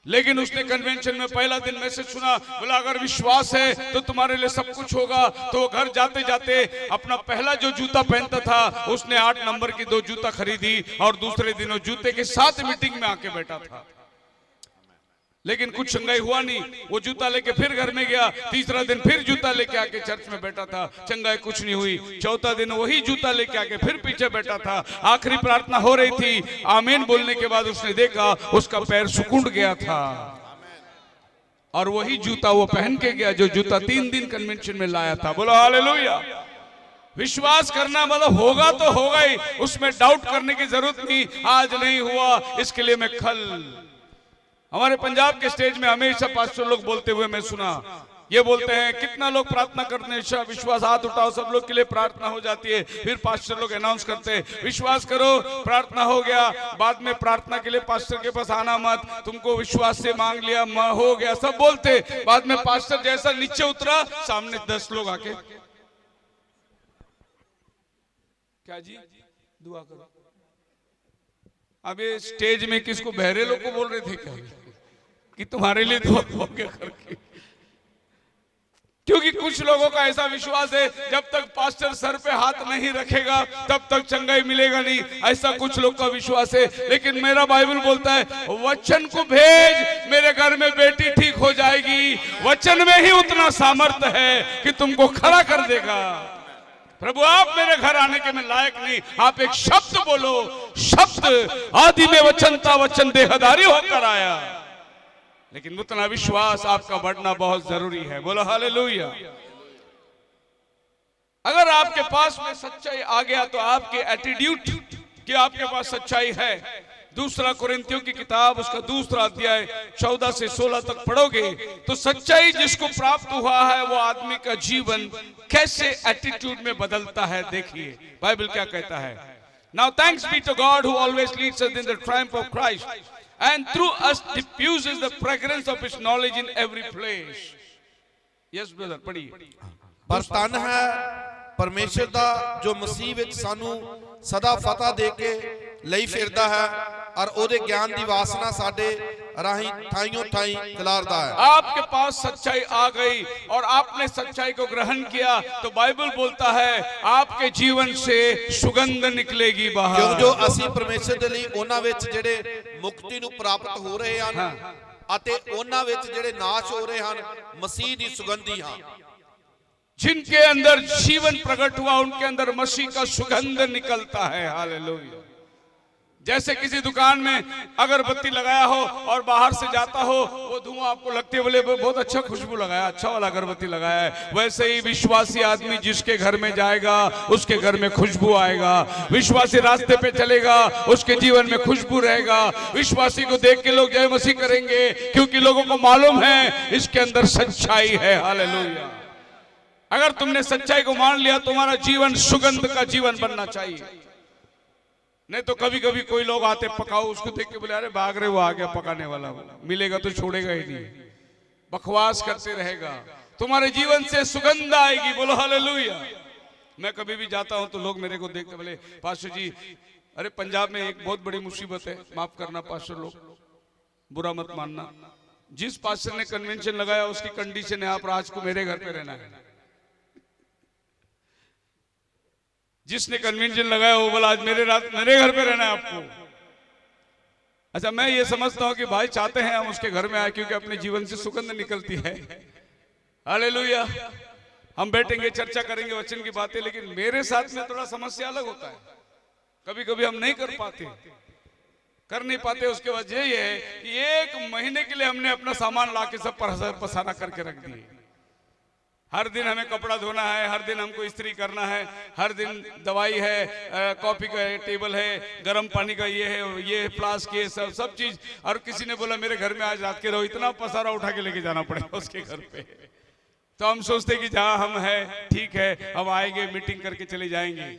लेकिन उसने कन्वेंशन में पहला दिन मैसेज सुना, बोला अगर विश्वास है तो तुम्हारे लिए सब कुछ होगा। तो वो घर जाते जाते अपना पहला जो जूता पहनता था उसने 8 नंबर की 2 जूता खरीदी, और दूसरे दिन वो जूते के साथ मीटिंग में आके बैठा था। लेकिन कुछ चंगाई हुआ नहीं, वो जूता लेके फिर घर में गया। तीसरा दिन फिर जूता लेके आके चर्च में बैठा था, चंगाई कुछ नहीं हुई। चौथा दिन वही जूता लेके आके फिर पीछे बैठा था। आखिरी प्रार्थना हो रही थी, आमीन बोलने के बाद उसने देखा उसका पैर सुकुड़ गया था, और वही जूता वो पहन के गया जो जूता 3 दिन कन्वेंशन में लाया था। बोलो हालेलुया। विश्वास करना मतलब होगा तो होगा ही, उसमें डाउट करने की जरूरत नहीं। आज नहीं हुआ इसके लिए मैं कल। हमारे पंजाब के स्टेज में हमेशा पास्टर लोग बोलते हुए मैं सुना, ये बोलते हैं कितना लोग प्रार्थना करते हैं, विश्वास हाथ उठाओ, सब लोग के लिए प्रार्थना हो जाती है। फिर पास्टर लोग अनाउंस करते हैं विश्वास करो प्रार्थना हो गया। बाद में प्रार्थना के लिए पास्टर के पास आना मत, तुमको विश्वास से मांग लिया हो गया, सब बोलते। बाद में पास्टर जैसा नीचे उतरा, सामने 10 लोग आके क्या जी दुआ करो। अब ये स्टेज में किसको, बहरे लोग को बोल रहे थे क्या कि तुम्हारे लिए दुआ हो गया करके? क्योंकि कुछ लोगों का ऐसा विश्वास है जब तक पास्टर सर पे हाथ नहीं रखेगा तब तक चंगाई मिलेगा नहीं, ऐसा कुछ लोग का विश्वास है। लेकिन मेरा बाइबल बोलता है वचन को भेज, मेरे घर में बेटी ठीक हो जाएगी। वचन में ही उतना सामर्थ्य है कि तुमको खड़ा कर देगा। प्रभु आप मेरे घर आने के मैं लायक नहीं, आप एक शब्द बोलो, शब्द आदि में वचन था, वचन देहधारी होकर आया। लेकिन उतना विश्वास आपका बढ़ना बहुत जरूरी है। बोलो हालेलुया। अगर आपके पास में सच्चाई आ गया तो आपके एटीट्यूड कि आपके पास सच्चाई है। 2 कुरिन्थियों की किताब उसका 2 अध्याय 14 से 16 तक पढ़ोगे तो सच्चाई जिसको प्राप्त हुआ है वो आदमी का जीवन कैसे एटीट्यूड में बदलता है। देखिए बाइबल क्या कहता है। Now thanks be to God who always leads us in the triumph of Christ and through us diffuses the fragrance of his knowledge in every place. Yes brother, पढ़िए। ਪਰ ਤਨ ਹੈ ਪਰਮੇਸ਼ਰ ਦਾ ਜੋ ਮਸੀਹ ਵਿੱਚ ਸਾਨੂੰ ਸਦਾ ਫਤਹ ਦੇ ਕੇ ਲਈ ਫਿਰਦਾ ਹੈ ਔਰ ਉਹਦੇ ਗਿਆਨ ਦੀ ਵਾਸਨਾ ਸਾਡੇ ਰਾਹੀਂ ਥਾਈਓਂ ਥਾਈ ਖਿਲਾਰਦਾ ਹੈ। आपके पास सच्चाई आ गई और आपने सच्चाई को ग्रहण किया तो बाइबल बोलता है आपके जीवन से सुगंध निकलेगी ਕਿਉਂ बाहर। ਜੋ ਅਸੀਂ ਪਰਮੇਸ਼ਰ ਦੇ ਲਈ ਉਹਨਾਂ ਵਿੱਚ ਜਿਹੜੇ ਮੁਕਤੀ ਨੂੰ ਪ੍ਰਾਪਤ ਹੋ ਰਹੇ ਹਨ ਅਤੇ ਉਹਨਾਂ ਵਿੱਚ ਜਿਹੜੇ ਨਾਸ਼ ਹੋ ਰਹੇ ਹਨ ਮਸੀਹ ਦੀ ਸੁਗੰਧੀ ਹਾਂ। जिनके अंदर जीवन प्रकट हुआ उनके अंदर मसीह का सुगंध निकलता है। हालेलुया। जैसे किसी दुकान में अगरबत्ती लगाया हो और बाहर से जाता हो वो धुआं आपको लगती है, बोले बहुत अच्छा खुशबू लगाया, अच्छा वाला अगरबत्ती लगाया है। वैसे ही विश्वासी आदमी जिसके घर में जाएगा उसके घर में खुशबू आएगा। विश्वासी रास्ते पे चलेगा उसके जीवन में खुशबू रहेगा। विश्वासी को देख के लोग जय मसीह करेंगे क्योंकि लोगों को मालूम है इसके अंदर सच्चाई है। हालेलुया। अगर तुमने सच्चाई को मान लिया तुम्हारा जीवन सुगंध का जीवन बनना चाहिए। नहीं तो कभी कभी कोई लोग आते पकाओ उसको देख के बोले अरे भाग रहे वो आ गया पकाने वाला, मिलेगा तो छोड़ेगा ही नहीं, बकवास करते रहेगा। तुम्हारे जीवन से सुगंध आएगी। बोलो हालेलुया। मैं कभी भी जाता हूं तो लोग मेरे को देखते बोले पास्टर जी, अरे पंजाब में एक बहुत बड़ी मुसीबत है, माफ करना पास्टर लोग, बुरा मत मानना। जिस पास्टर ने कन्वेंशन लगाया उसकी कंडीशन है आप राज को मेरे घर पे रहना है। जिसने कन्वेंशन लगाया वो बोला आज मेरे घर पे रहना है आपको। अच्छा मैं ये समझता हूं कि भाई चाहते हैं हम उसके घर में आए क्योंकि अपने जीवन से सुगंध निकलती है। हालेलुया। हम बैठेंगे चर्चा करेंगे वचन की बातें, लेकिन मेरे साथ में थोड़ा समस्या अलग होता है। कभी कभी हम नहीं कर नहीं पाते। उसके वजह ये है कि 1 महीने के लिए हमने अपना सामान लाके सब पसारा करके रख दिए। हर दिन हमें कपड़ा धोना है, हर दिन हमको इस्त्री करना है, हर दिन दवाई है, कॉफी का टेबल है, गर्म पानी का ये है, ये फ्लास्क, ये सब चीज। और किसी ने बोला मेरे घर में आज रात के रहो, इतना पसारा उठा के लेके जाना पड़ेगा उसके घर पे। तो हम सोचते कि जहां हम है ठीक है, हम आएंगे मीटिंग करके चले जाएंगे।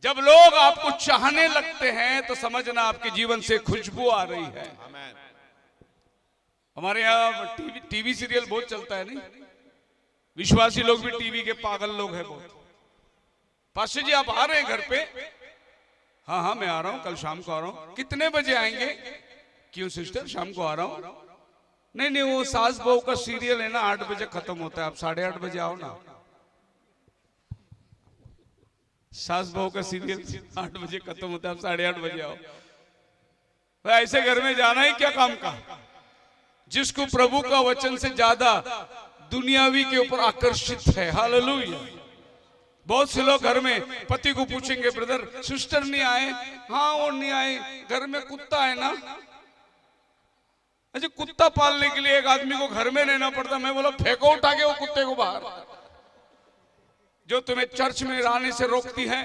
जब लोग आपको चाहने लगते हैं तो समझना आपके जीवन से खुशबू आ रही है। हमारे यहाँ टीवी सीरियल बहुत चलता है, नहीं? विश्वासी लोग भी टीवी के पागल लोग हैं बहुत। पास्टर जी आप आ रहे हैं घर पे? हाँ हाँ मैं आ रहा हूँ, कल शाम को आ रहा हूँ। कितने बजे आएंगे? क्यों सिस्टर शाम को आ रहा हूँ? नहीं नहीं वो सास बहू का सीरियल है ना 8 बजे खत्म होता है, आप 8:30 बजे आओ ना। सास बहू का सीरियल 8 बजे खत्म होता है, आप 8:30 बजे आओ। तो ऐसे घर में जाना ही क्या काम का? जिसको प्रभु का वचन से ज्यादा दुनियावी के ऊपर आकर्षित है। हालेलुया। बहुत से लोग घर में पति को पूछेंगे ब्रदर सिस्टर नहीं आए? हाँ वो नहीं आए, घर में कुत्ता है ना। अच्छा कुत्ता पालने के लिए एक आदमी को घर में रहना पड़ता। मैं बोला फेंको उठा के वो कुत्ते को बाहर, जो तुम्हें चर्च में आने से रोकती है।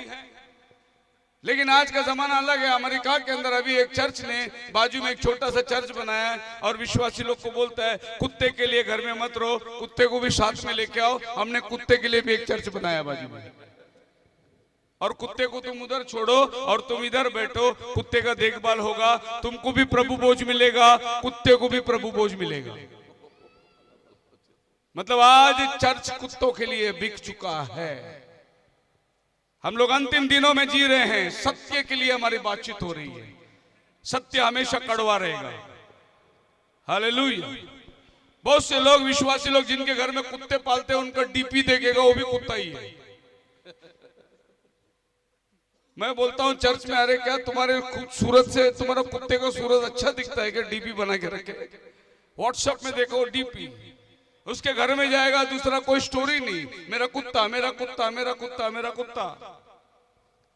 लेकिन आज का जमाना अलग है। अमेरिका के अंदर अभी एक चर्च ने बाजू में एक छोटा सा चर्च बनाया है और विश्वासी लोग को बोलता है कुत्ते के लिए घर में मत रहो, कुत्ते को भी साथ में लेके आओ। हमने कुत्ते के लिए भी एक चर्च बनाया बाजू में, और कुत्ते को तुम उधर छोड़ो और तुम इधर बैठो, कुत्ते का देखभाल होगा, तुमको भी प्रभु बोझ मिलेगा, कुत्ते को भी प्रभु बोझ मिलेगा। मतलब आज चर्च कुत्तों के लिए बिक चुका है। हम लोग अंतिम दिनों में जी रहे हैं। सत्य के लिए हमारी बातचीत हो रही है। सत्य हमेशा कड़वा रहेगा। हालेलुया। बहुत से लोग विश्वासी लोग जिनके घर में कुत्ते पालते हैं उनका डीपी देखेगा वो भी कुत्ता ही है। मैं बोलता हूं चर्च में, अरे क्या तुम्हारे सूरत से तुम्हारा कुत्ते का सूरत अच्छा दिखता है क्या? डीपी बना के रखे। व्हाट्सएप में देखो डीपी, उसके घर में जाएगा दूसरा कोई स्टोरी नहीं, मेरा कुत्ता मेरा कुत्ता मेरा कुत्ता मेरा कुत्ता।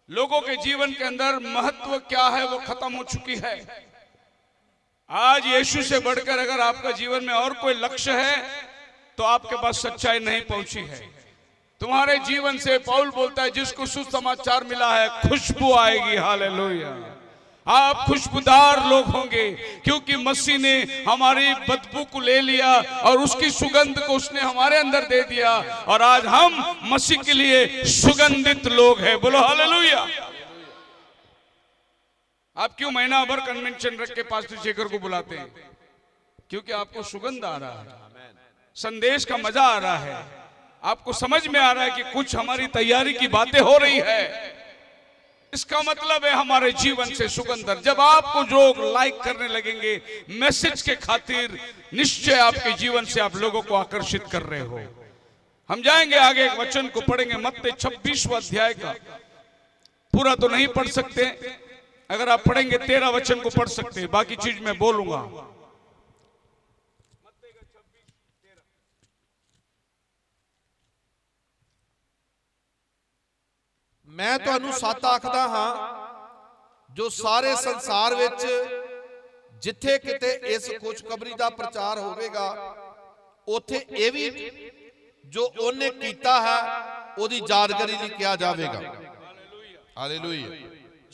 लोगों के जीवन के अंदर महत्व क्या है वो खत्म हो चुकी है। आज यीशु से बढ़कर अगर आपका जीवन में और कोई लक्ष्य है तो आपके पास सच्चाई नहीं पहुंची है। तुम्हारे जीवन से पौल बोलता है जिसको सुसमाचार मिला है खुशबू आएगी। हालेलुया। आप खुशबूदार लोग होंगे क्योंकि मसीह ने हमारी बदबू को ले लिया और उसकी सुगंध को उसने हमारे अंदर दे दिया और आज हम मसीह के लिए सुगंधित लोग हैं। बोलो हालेलुया। आप क्यों महीना भर कन्वेंशन रख के पास्टर शेखर को बुलाते हैं? क्योंकि आपको सुगंध आ रहा है, संदेश का मजा आ रहा है, आपको समझ में आ रहा है कि कुछ हमारी तैयारी की बातें हो रही है। इसका मतलब है हमारे जीवन से सुगंध। जब आपको लोग लाइक करने लगेंगे मैसेज के खातिर, निश्चय आपके जीवन से आप लोगों को आकर्षित कर रहे हो। हम जाएंगे आगे, एक वचन को पढ़ेंगे, मत्ती 26वां अध्याय का। पूरा तो नहीं पढ़ सकते, अगर आप पढ़ेंगे 13 वचन को पढ़ सकते हैं, बाकी चीज मैं बोलूंगा। मैं ਤੁਹਾਨੂੰ ਸੱਚ ਆਖਦਾ ਹਾਂ, ਜੋ ਸਾਰੇ ਸੰਸਾਰ ਵਿੱਚ ਜਿੱਥੇ ਕਿਤੇ ਇਸ ਖੁਸ਼ਖਬਰੀ ਦਾ ਪ੍ਰਚਾਰ ਹੋਵੇਗਾ, ਉੱਥੇ ਇਹ ਵੀ ਜੋ ਉਹਨੇ ਕੀਤਾ ਹੈ ਉਹਦੀ ਯਾਦਗਾਰੀ ਲਈ ਕਿਹਾ ਜਾਵੇਗਾ। हालेलुया।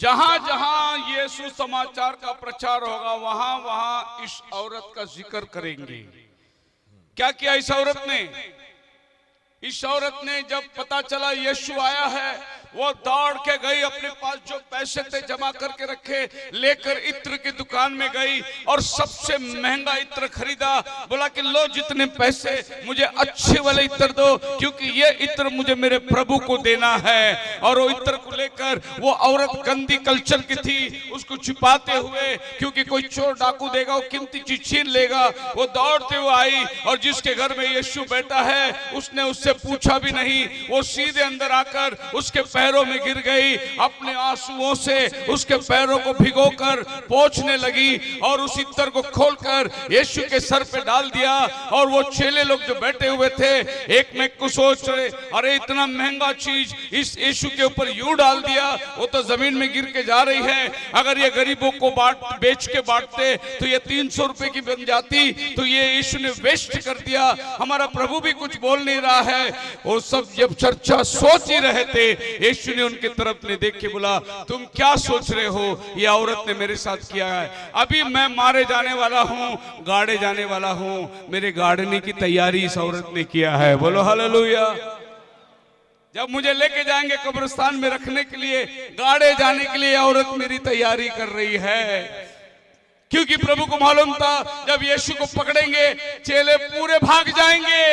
जहां जहां यीशु समाचार का प्रचार होगा, वहां वहां इस औरत का जिक्र करेंगे। क्या किया इस औरत ने? इस औरत ने जब पता चला यीशु आया है, वो दौड़ के गई, अपने पास जो पैसे थे जमा करके रखे, लेकर इत्र की दुकान में गई और सबसे महंगा इत्र खरीदा। बोला कि लो, जितने पैसे, मुझे अच्छे वाले इत्र दो, क्योंकि ये इत्र मुझे मेरे प्रभु को देना है। और वो इत्र को लेकर, वो औरत गंदी कल्चर की थी, उसको छिपाते हुए, क्योंकि कोई चोर डाकू देगा, वो कीमती चीज छीन लेगा, वो दौड़ते हुए आई और जिसके घर में यीशु बैठा है उसने उससे पूछा भी नहीं, वो सीधे अंदर आकर उसके पैरों में गिर गई, अपने आंसुओं से उसके पैरों को भिगोकर पोंछने लगी और उस इत्र को खोलकर यीशु के सर पे डाल दिया। और वो चेले लोग जो बैठे हुए थे, एक में को सोच रहे, अरे इतना महंगा चीज इस यीशु के ऊपर यूं डाल दिया, वो तो जमीन में गिर के जा रही है। अगर ये गरीबों को बेच के बांटते तो ये 300 रुपए की बन जाती, तो ये यीशु ने वेस्ट कर दिया। हमारा प्रभु भी कुछ बोल नहीं रहा है। वो सब जब चर्चा सोच ही रहे थे, यीशु ने उनकी तरफ ने देख के बोला, तुम क्या सोच रहे हो? ये औरत ने मेरे साथ किया है। अभी मैं मारे जाने वाला हूं, गाड़े जाने वाला हूं, मेरे गाड़ने की तैयारी इस औरत ने किया है। बोलो हालेलुया। जब मुझे लेके जाएंगे कब्रिस्तान में रखने के लिए, गाड़े जाने के लिए औरत मेरी तैयारी कर रही है। क्योंकि प्रभु को मालूम था जब यीशु को पकड़ेंगे चेले पूरे भाग जाएंगे,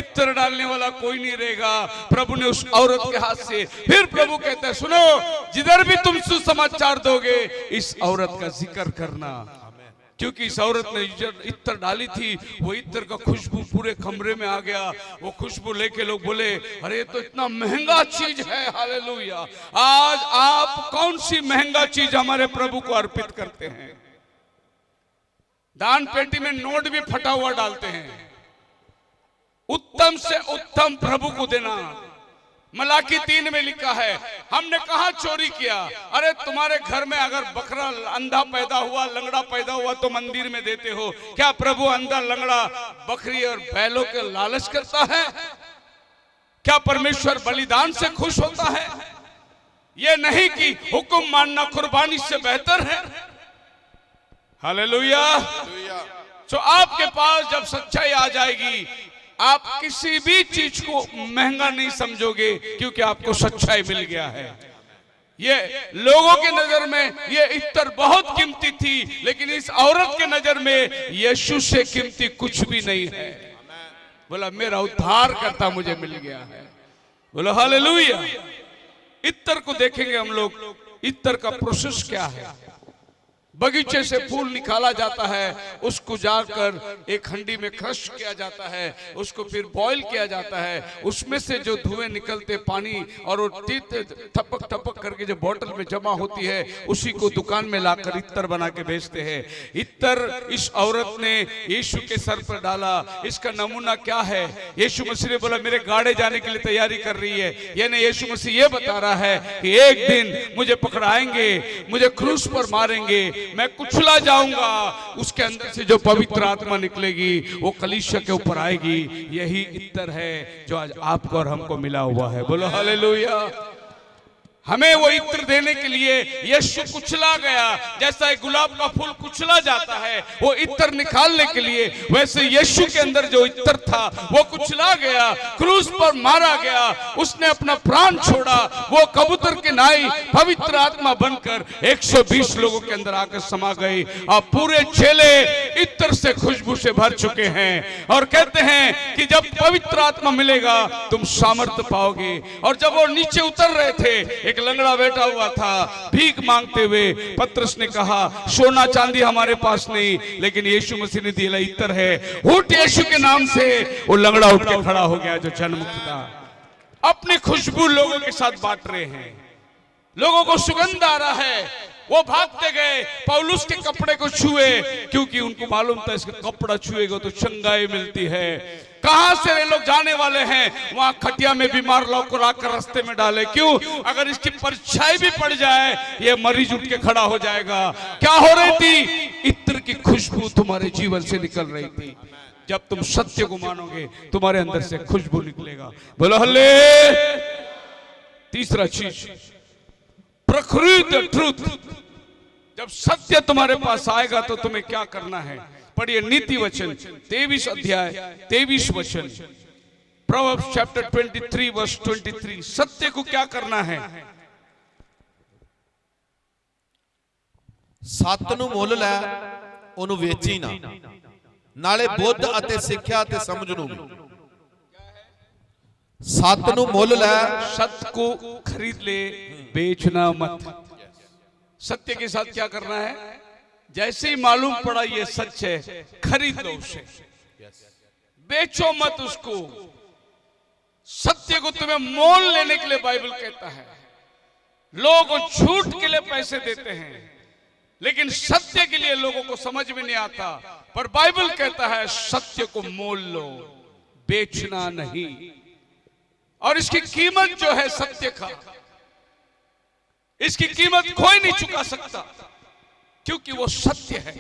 इत्र डालने वाला कोई नहीं रहेगा। प्रभु ने उस औरत के हाथ से, फिर प्रभु कहते हैं, सुनो, जिधर भी तुम सुसमाचार दोगे इस औरत का जिक्र करना। क्योंकि इस औरत ने इत्र डाली थी, वो इत्र का खुशबू पूरे कमरे में आ गया। वो खुशबू लेके लोग बोले, अरे तो इतना महंगा चीज है। हालेलुया। आज आप कौन सी महंगा चीज हमारे प्रभु को अर्पित करते हैं? दान पेटी में नोट भी फटा हुआ डालते हैं। उत्तम से उत्तम प्रभु को देना। मलाकी 3 में लिखा है, हमने कहा चोरी किया? अरे तुम्हारे घर में अगर बकरा अंधा पैदा हुआ, लंगड़ा पैदा हुआ, तो मंदिर में देते हो। क्या प्रभु अंधा, लंगड़ा, बकरी और बैलों के लालच करता है? क्या परमेश्वर बलिदान से खुश होता है? यह नहीं कि हुक्म मानना कुर्बानी से बेहतर है। हालेलुया। तो आपके पास जब सच्चाई आ जाएगी, आप किसी भी चीज को महंगा नहीं समझोगे, क्योंकि आपको सच्चाई मिल गया है। ये लोगों के नजर में ये इत्र बहुत कीमती थी, लेकिन इस औरत के नजर में यीशु से कीमती कुछ भी नहीं है। बोला, मेरा उद्धार करता मुझे मिल गया है। बोला हालेलुया। इत्र को देखेंगे हम लोग, इत्र का प्रोसेस क्या है। बगीचे से फूल निकाला जाता है, उसको जाकर एक हंडी में क्रश किया जाता है, उसको फिर बॉईल किया जाता है, उसमें से जो धुएं निकलते पानी और वो टपक टपक करके जो बोतल में जमा होती है, उसी को दुकान में लाकर इत्र बना के बेचते हैं। इत्र इस औरत ने यीशु के सर पर डाला। इसका नमूना क्या है? यीशु मसीह ने बोला, मेरे गाड़े जाने के लिए तैयारी कर रही है। यानी यीशु मसीह ये बता रहा है कि एक दिन मुझे पकड़ाएंगे, मुझे क्रूस पर मारेंगे, मैं कुचला जाऊंगा, उसके अंदर से जो पवित्र आत्मा निकलेगी वो कलीसिया के ऊपर आएगी। यही इत्र है जो आज आपको और हमको मिला हुआ है। बोलो हालेलुया। हमें वो इत्र देने के लिए यीशु कुचला गया। जैसा एक गुलाब का फूल कुचला जाता है वो इत्र निकालने के लिए, वैसे यीशु के अंदर जो इत्र था वो कुचला गया, क्रूस पर मारा गया, उसने अपना प्राण छोड़ा। वो कबूतर की नाई पवित्र आत्मा बनकर 120 लोगों के अंदर आकर समा गई। अब पूरे चेले इत्र से खुशबू से भर चुके हैं और कहते हैं कि जब पवित्र आत्मा मिलेगा तुम सामर्थ्य पाओगे। और जब वो नीचे उतर रहे थे, एक लंगड़ा बैठा हुआ था भीख मांगते हुए। पतरस ने कहा, सोना चांदी हमारे पास नहीं, लेकिन यीशु मसीह ने दिया इत्र है। उठ यीशु के नाम से वो लंगड़ा उठ के खड़ा हो गया जो जन्मुक्त था। अपनी खुशबू लोगों के साथ बांट रहे हैं, लोगों को सुगंध आ रहा है। वो भागते गए, पौलुस के कपड़े को छुए, क्योंकि उनको मालूम था इसका कपड़ा छुएगा तो चंगाई मिलती है। कहां से ये लोग जाने वाले हैं? वहां खटिया में बीमार लोग को लाकर रास्ते में डाले। क्यों? अगर इसकी परछाई भी पड़ जाए ये मरीज उठ के खड़ा हो जाएगा। क्या हो रही थी? इत्र की खुशबू तुम्हारे जीवन से निकल रही थी। जब तुम सत्य को मानोगे तुम्हारे अंदर से खुशबू निकलेगा। बोलो हल्ले। तीसरा चीज, प्रोक्लेम द ट्रूथ। जब सत्य तुम्हारे पास आएगा तो तुम्हें क्या करना है? पढ़िए नीति वचन 23 अध्याय 23 वचन, प्रोवर्ब्स चैप्टर 23 वर्स 23। सत्य को क्या करना है? ਸੱਤ ਨੂੰ ਮੁੱਲ ਲੈ, ਉਹਨੂੰ ਵੇਚੀ ਨਾ, ਨਾਲੇ ਬੁੱਧ ਅਤੇ ਸਿੱਖਿਆ ਤੇ ਸਮਝ ਨੂੰ ਵੀ। ਸੱਤ ਨੂੰ ਮੁੱਲ ਲੈ, सत्य को खरीद ले, बेचना मत। सत्य के साथ क्या करना है? जैसे ही मालूम पड़ा ये सच है, खरीद लो उसे, बेचो मत उसको। सत्य को तुम्हें मोल लेने के लिए बाइबल कहता है। लोग झूठ के लिए पैसे देते हैं, लेकिन सत्य के लिए लोगों को समझ में नहीं आता। पर बाइबल कहता है सत्य को मोल लो, बेचना नहीं। और इसकी कीमत जो है सत्य का, इसकी कीमत कोई नहीं चुका सकता, क्योंकि वो सत्य है।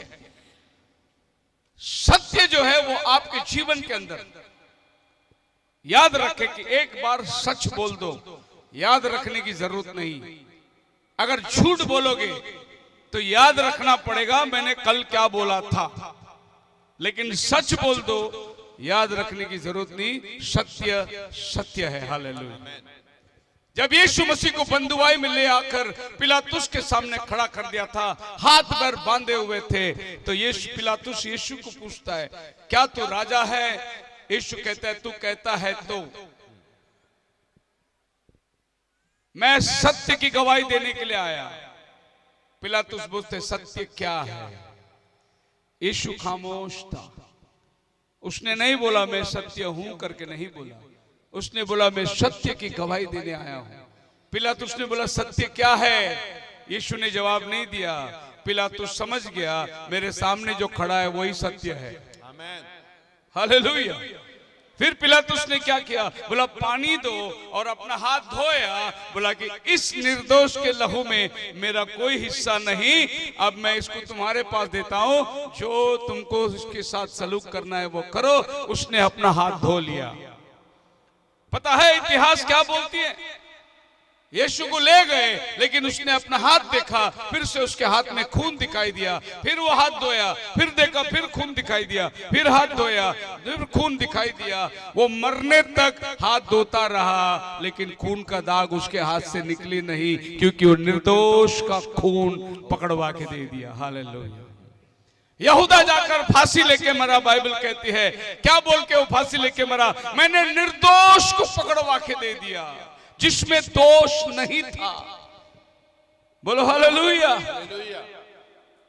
सत्य जो है वो आपके जीवन के अंदर, याद रखें कि एक बार सच बोल दो, याद रखने की जरूरत नहीं। अगर झूठ बोलोगे तो याद रखना पड़ेगा मैंने कल क्या बोला था, लेकिन सच बोल दो, याद रखने की जरूरत नहीं। सत्य सत्य है। हालेलुया। जब यीशु मसीह को बंधुआई में ले आकर पिलातुस के सामने खड़ा कर दिया था, हाथ पैर बांधे हुए थे, तो पिलातुस यीशु को पूछता है, क्या तू राजा है? यीशु कहता है, तू कहता है तो। मैं सत्य की गवाही देने के लिए आया। पिलातुस बोलते, सत्य क्या है? यीशु खामोश था। उसने नहीं बोला मैं सत्य हूं करके नहीं बोला, उसने बोला मैं सत्य की गवाही देने आया हूं। पिलातुस ने बोला सत्य क्या है? यीशु ने जवाब नहीं दिया। पिलातुस समझ गया मेरे सामने जो खड़ा है वही सत्य है। हालेलुया। फिर पिलातुस ने क्या किया? बोला पानी दो, और अपना हाथ धोया। बोला कि इस निर्दोष के लहू में मेरा कोई हिस्सा नहीं, अब मैं इसको तुम्हारे पास देता हूं, जो तुमको इसके साथ सलूक करना है वो करो। उसने अपना हाथ धो लिया। पता है इतिहास क्या बोलती है? यीशु को ले गए, लेकिन उसने अपना हाथ देखा, फिर से उसके हाथ में खून दिखाई दिया। फिर वो हाथ धोया, फिर देखा, फिर खून दिखाई दिया, फिर हाथ धोया, फिर खून दिखाई दिया। वो मरने तक हाथ धोता रहा, लेकिन खून का दाग उसके हाथ से निकली नहीं, क्योंकि वो निर्दोष का खून पकड़वा के दे दिया। हालेलुया। यहूदा जाकर फांसी लेके मरा। बाइबल कहती है, क्या बोल के वो फांसी लेके मरा? मैंने निर्दोष को पकड़वा के दे दिया, जिसमें दोष नहीं था। बोलो हालेलुया।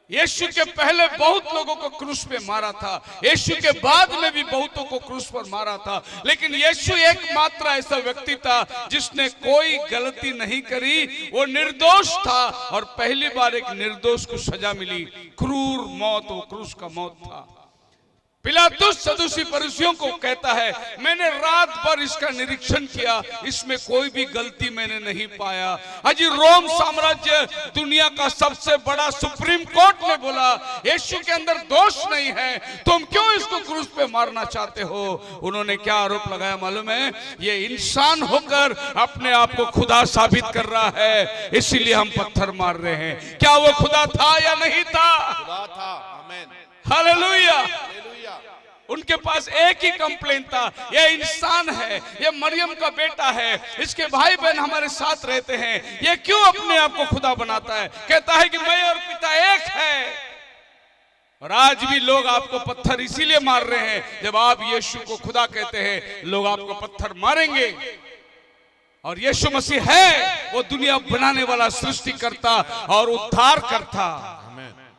यीशु के पहले बहुत लोगों को क्रूस पे मारा था, यीशु के बाद में भी बहुतों को क्रूस पर मारा था, लेकिन यीशु एकमात्र ऐसा व्यक्ति था जिसने कोई गलती नहीं करी। वो निर्दोष था, और पहली बार एक निर्दोष को सजा मिली, क्रूर मौत। वो क्रूस का मौत था। पिलातुस सदूसी फरीसियों को कहता है, मैंने रात भर इसका निरीक्षण किया, इसमें कोई भी गलती मैंने नहीं पाया। अजी रोम साम्राज्य, दुनिया का सबसे बड़ा सुप्रीम कोर्ट ने बोला यीशु के अंदर दोष नहीं है, तुम क्यों इसको क्रूस पे मारना चाहते हो? उन्होंने क्या आरोप लगाया मालूम है? ये इंसान होकर अपने आप को खुदा साबित कर रहा है, इसीलिए हम पत्थर मार रहे हैं। क्या वो खुदा था या नहीं था? खुदा था। आमीन। हालेलुया। हालेलुया। उनके पास एक ही कंप्लेंट था, ये इंसान है, ये मरियम का बेटा है, इसके भाई बहन हमारे साथ रहते हैं, ये क्यों अपने आप को खुदा बनाता है? कहता है कि मैं और पिता एक है। और आज भी लोग आपको पत्थर इसीलिए मार रहे हैं, जब आप यीशु को खुदा कहते हैं, लोग आपको पत्थर मारेंगे। और यीशु मसीह है वो दुनिया बनाने वाला, सृष्टिकर्ता और उद्धार करता।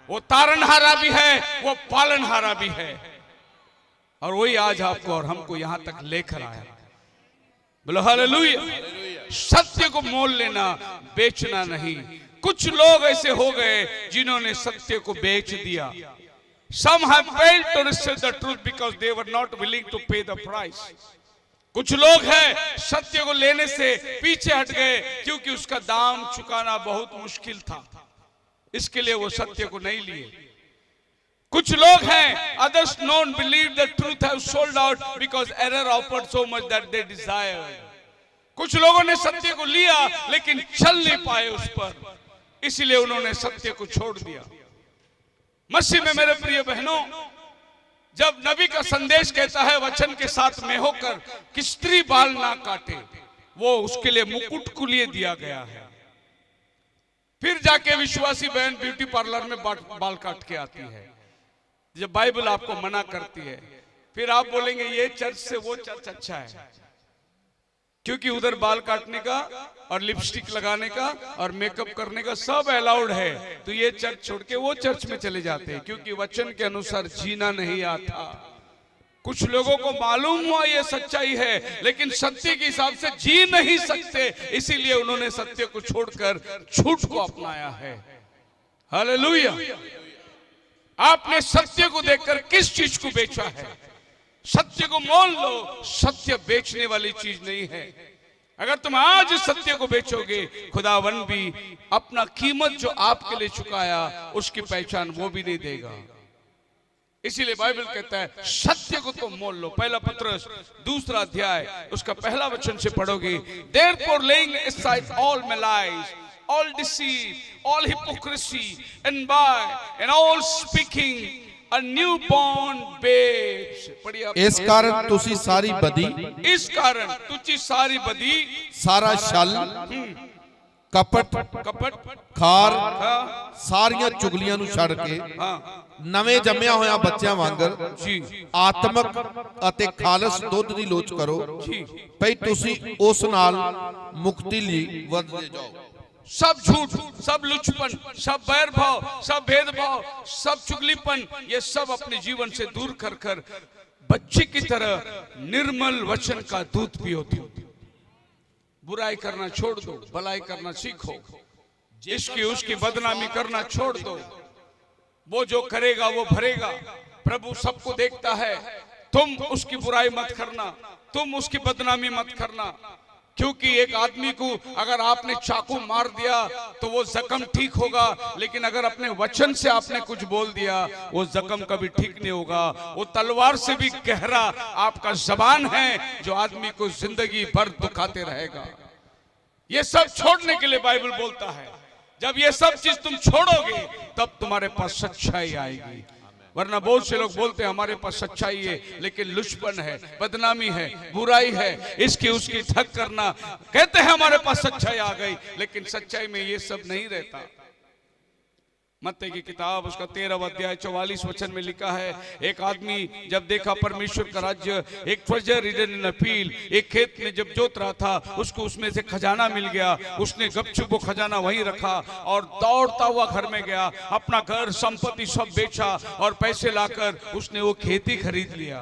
वो तारनहारा भी है, वो पालनहारा भी है, और वही आज आपको और हमको यहां तक लेकर आया। बोलो हालेलुया। सत्य को मोल लेना, बेचना नहीं। कुछ लोग ऐसे हो गए जिन्होंने सत्य को बेच दिया। Some have failed to receive the truth because they were not willing to pay the price. कुछ लोग हैं सत्य को लेने से पीछे हट गए क्योंकि उसका दाम चुकाना बहुत मुश्किल था, इसके लिए वो सत्य को नहीं लिए। कुछ लोग हैं, others don't believe the truth, have sold out because error offered so much that they desired. कुछ लोगों ने सत्य को लिया लेकिन चल नहीं पाए उस पर, इसीलिए उन्होंने सत्य को छोड़ दिया। मसीह में मेरे प्रिय बहनों, जब नबी का संदेश कहता है वचन के साथ में होकर कि स्त्री बाल ना काटे, वो उसके लिए मुकुट को लिए दिया गया है। फिर जाके विश्वासी बहन ब्यूटी पार्लर में बाल काट के आती है। जब बाइबल आपको मना करती है, फिर आप बोलेंगे ये चर्च से वो चर्च अच्छा है, क्योंकि उधर बाल काटने का और लिपस्टिक लगाने का और मेकअप करने का सब अलाउड है, तो ये चर्च छोड़ के वो चर्च में चले जाते हैं, क्योंकि वचन के अनुसार जीना नहीं आता। कुछ लोगों को मालूम हुआ ये सच्चाई है, लेकिन सत्य के हिसाब से जी नहीं सकते, इसीलिए उन्होंने सत्य को छोड़कर झूठ को अपनाया है। हालेलुया। आपने सत्य को देखकर किस चीज को बेचा है? सत्य को मोल लो, सत्य बेचने वाली चीज नहीं है। अगर तुम आज सत्य को बेचोगे, खुदावन भी अपना कीमत जो आपके लिए चुकाया उसकी पहचान वो भी नहीं देगा। इसीलिए बाइबल कहता है सत्य को तुम मोल लो। पहला पत्रस 2 अध्याय उसका पहला वचन से पढ़ोगे, Therefore laying aside all malice, all deceit, all hypocrisy, and all speaking, a newborn babes. इस कारण तुसी सारी बदी, इस कारण तुझी सारी बदी, सारा छल, कपट, खार, सारियां चुगलियां ਨੂੰ ਛੱਡ ਕੇ ਨਵੇਂ ਜੰਮਿਆ ਹੋਇਆ ਬੱਚਿਆਂ ਵਾਂਗਰ ਆਤਮਕ ਅਤੇ ਖਾਲਸ ਦੁੱਧ ਦੀ ਲੋਚ ਕਰੋ ਭਈ ਤੁਸੀਂ ਉਸ ਨਾਲ ਮੁਕਤੀ ਲਈ ਵਧਦੇ ਜਾਓ। सब झूठ, सब लुचपन, सब बैर भाव, सब भेदभाव, सब चुगलीपन, ये सब अपने जीवन से दूर कर कर बच्चे की तरह निर्मल वचन का दूध पियो। बुराई करना छोड़ दो, भलाई करना सीखो। इसकी उसकी बदनामी करना छोड़ दो। वो जो करेगा वो भरेगा। प्रभु सबको देखता है। तुम उसकी बुराई मत करना, तुम उसकी बदनामी मत करना, क्योंकि एक आदमी को अगर आपने चाकू मार दिया तो वो जख्म ठीक होगा, लेकिन अगर अपने वचन से आपने कुछ बोल दिया वो जख्म कभी ठीक नहीं होगा। वो तलवार से भी गहरा आपका जबान है जो आदमी को जिंदगी भर दुखाते रहेगा। ये सब छोड़ने के लिए बाइबल बोलता है, जब ये सब चीज तुम छोड़ोगे तब तुम्हारे पास सच्चाई आएगी। वरना बहुत से लोग बोलते हैं हमारे पास सच्चाई है, लेकिन लुचपन है, बदनामी है, बुराई है, इसकी उसकी ठग करना। कहते हैं हमारे पास सच्चाई आ गई, लेकिन सच्चाई में ये सब नहीं रहता। मत्ती की किताब उसका 13वां अध्याय 44 वचन में लिखा है, एक आदमी जब देखा परमेश्वर का राज्य, एक treasure hidden in a field, एक खेत में जब जोत रहा था उसको उसमें से खजाना मिल गया। उसने गपचुप वो खजाना वहीं रखा और दौड़ता हुआ घर में गया, अपना घर संपत्ति सब बेचा और पैसे लाकर उसने वो खेती खरीद लिया,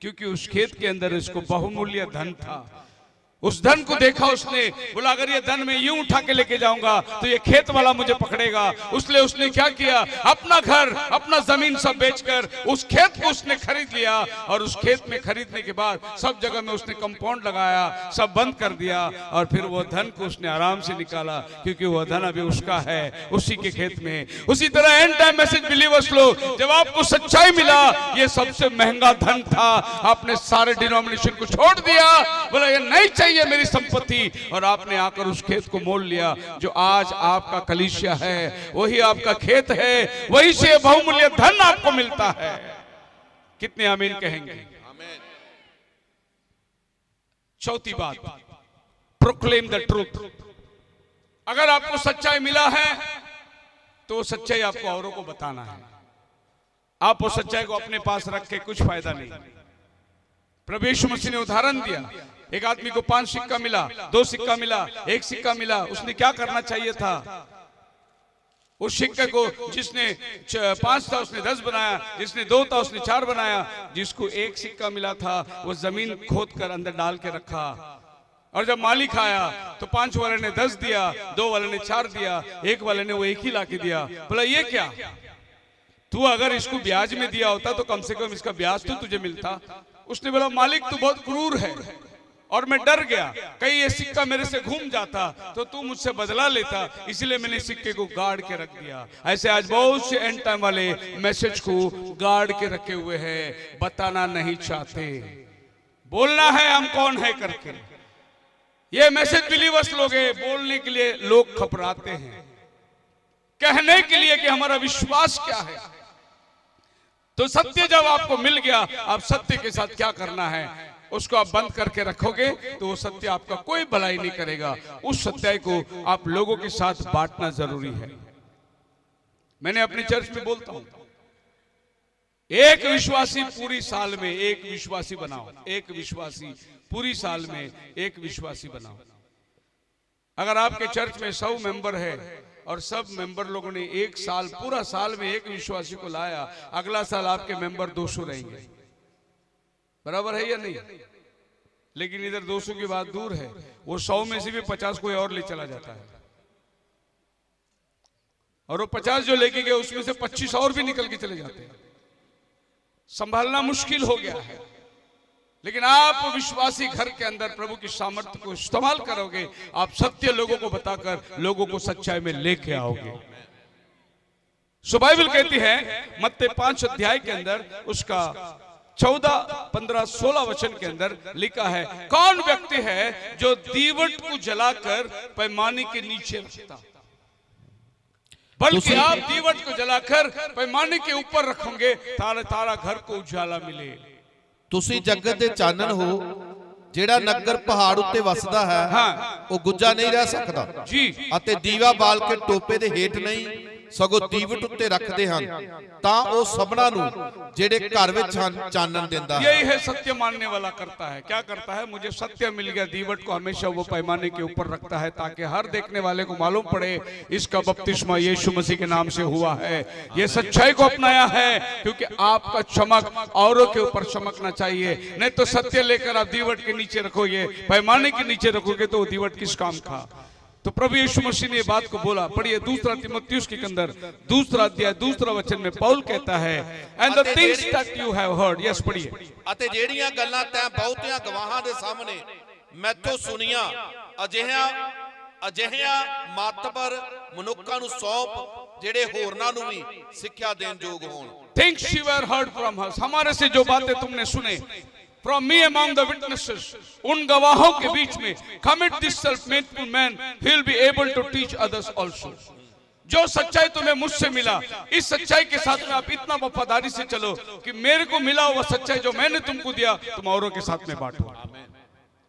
क्योंकि उस खेत के अंदर इसको बहुमूल्य धन था। उस धन को देखा उसने, बोला अगर ये धन मैं यूं उठा के लेके जाऊंगा तो ये खेत वाला मुझे पकड़ेगा। इसलिए उसने क्या किया, अपना घर अपना जमीन सब बेचकर उस खेत को उसने खरीद लिया, और उस खेत में खरीदने के बाद सब जगह में उसने कंपाउंड लगाया, सब बंद कर दिया, और फिर वो धन को उसने आराम से निकाला, क्योंकि वो धन अभी उसका है, उसी के खेत में। उसी तरह एंड टाइम मैसेज बिलीवर्स लोग, जब आपको सच्चाई मिला, ये सबसे महंगा धन था, आपने सारे डिनोमिनेशन को छोड़ दिया, बोला ये नहीं चाहिए मेरी संपत्ति, और आपने आकर उस खेत को मोल लिया। जो आज आपका कलीसिया है वही आपका खेत है, वही से बहुमूल्य धन आपको मिलता है। कितने आमीन कहेंगे? चौथी बात, प्रोक्लेम द ट्रूथ। अगर आपको सच्चाई मिला है तो सच्चाई आपको औरों को बताना है। आप उस सच्चाई को अपने पास रख के कुछ फायदा नहीं। प्रभु यीशु मसीह ने उदाहरण दिया, एक आदमी को 5 सिक्का मिला, 2 सिक्का मिला, 1 सिक्का मिला, उसने क्या करना चाहिए था? उस सिक्के को जिसने 5 था उसने 10 बनाया, जिसने 2 था उसने 4 बनाया, जिसको 1 सिक्का मिला था वो जमीन खोद कर अंदर डाल के रखा, और जब मालिक आया तो 5 वाले ने 10 दिया, 2 वाले ने 4 दिया, 1 वाले ने वो 1 ही लाके दिया। बोला ये क्या, तू अगर इसको ब्याज में दिया होता तो कम से कम इसका ब्याज तो तुझे मिलता। उसने बोला मालिक तू बहुत क्रूर है, और मैं डर गया कहीं ये सिक्का मेरे से घूम जाता तो तू मुझसे बदला लेता, इसलिए मैंने सिक्के को गाड़ के रख दिया। ऐसे आज बहुत से एंड टाइम वाले मैसेज को गाड़ के रखे हुए हैं, बताना नहीं चाहते, बोलना है हम कौन है करके। ये मैसेज बिलीवर्स लोग हैं, बोलने के लिए लोग घबराते हैं, कहने के लिए कि हमारा विश्वास क्या है। तो सत्य जब आपको मिल गया, आप सत्य के साथ क्या करना है उसको आप बंद करके रखोगे तो वो सत्य आपका कोई भलाई नहीं करेगा। उस सत्य को आप लोगों के साथ बांटना जरूरी है। मैंने अपनी चर्च में बोलता हूं, एक विश्वासी पूरी साल में एक विश्वासी बनाओ, एक विश्वासी पूरी साल में एक विश्वासी बनाओ। अगर आपके चर्च में 100 मेंबर है और सब मेंबर लोगों ने एक साल पूरा साल में एक विश्वासी को लाया, अगला साल आपके मेंबर 200 रहेंगे, बराबर है या नहीं? लेकिन इधर 200 की बात दूर है, वो 100 में से भी 50 कोई और ले चला जाता है, और वो 50 जो लेके गए उसमें से 25 और भी निकल के चले जाते हैं। संभालना मुश्किल हो गया है। लेकिन आप विश्वासी घर के अंदर प्रभु की सामर्थ्य को इस्तेमाल करोगे, आप सत्य लोगों को बताकर लोगों को सच्चाई में लेके आओगे। सो बाइबल कहती है मत्ती 5 अध्याय के अंदर उसका 14, 15, 16 वचन के अंदर लिखा है, कौन व्यक्ति है जो दीवट को जलाकर पैमाने के नीचे रखता, बल्कि आप दीवट को जलाकर पैमाने के ऊपर रखोगे तारा तारा घर को उजाला मिले। ਤੁਸੀਂ ਜਗਤ ਦੇ ਚਾਨਣ ਹੋ, ਜਿਹੜਾ ਨਗਰ ਪਹਾੜ ਉੱਤੇ ਵਸਦਾ ਹੈ ਉਹ ਗੁੱਜਾ ਨਹੀਂ ਰਹਿ ਸਕਦਾ ਜੀ, ਅਤੇ ਦੀਵਾ ਬਾਲ ਕੇ ਟੋਪੇ ਦੇ ਹੇਠ ਨਹੀਂ ਸਗੋਂ ਦੀਵਟ ਉੱਤੇ ਰੱਖਦੇ ਹਨ ਤਾਂ ਉਹ ਸਭਨਾਂ ਨੂੰ ਜਿਹੜੇ ਘਰ ਵਿੱਚ ਹਨ ਚਾਨਣ ਦਿੰਦਾ है। यही है सत्य मानने वाला करता है, क्या करता है, मुझे सत्य मिल गया, दीवट को हमेशा वो पैमाने के ऊपर रखता है ताकि हर देखने वाले को मालूम पड़े इसका बपतिस्मा यीशु मसीह के नाम से हुआ है। ये सच्चाई को अपनाया है, क्योंकि आपका चमक औरों के ऊपर चमकना चाहिए। नहीं तो सत्य लेकर आप दीवट के नीचे रखोगे, पैमाने के नीचे रखोगे तो वो दीवट किस काम का। तो प्रभु यीशु मसीह ने बात को बोला। पढ़िए दूसरा तीमुथियुस के अंदर 2 अध्याय 2 वचन में पौल कहता है, and the things that you have heard, yes पढ़िए, ਅਤੇ ਜਿਹੜੀਆਂ ਗੱਲਾਂ ਤੈਂ ਬਹੁਤਿਆਂ ਗਵਾਹਾਂ ਦੇ ਸਾਹਮਣੇ ਮੈਥੋਂ ਸੁਣੀਆਂ ਅਜਿਹੀਆਂ ਮਾਤਬਰ ਮਨੁੱਖਾਂ ਨੂੰ ਸੌਂਪ ਜਿਹੜੇ ਹੋਰਨਾਂ ਨੂੰ ਵੀ ਸਿੱਖਿਆ ਦੇਣ ਯੋਗ ਹੋਣ। Things you have heard from us, हमारे से जो बातें तुमने सुने, from me among the witnesses, उन गवाहों के बीच में, commit this self-made man, he will be able to teach others also। जो सच्चाई तुम्हें मुझसे मिला, इस सच्चाई के साथ में आप इतना वफादारी से चलो कि मेरे को मिला हुआ सच्चाई जो मैंने तुमको दिया तुम औरों के साथ में बांटो।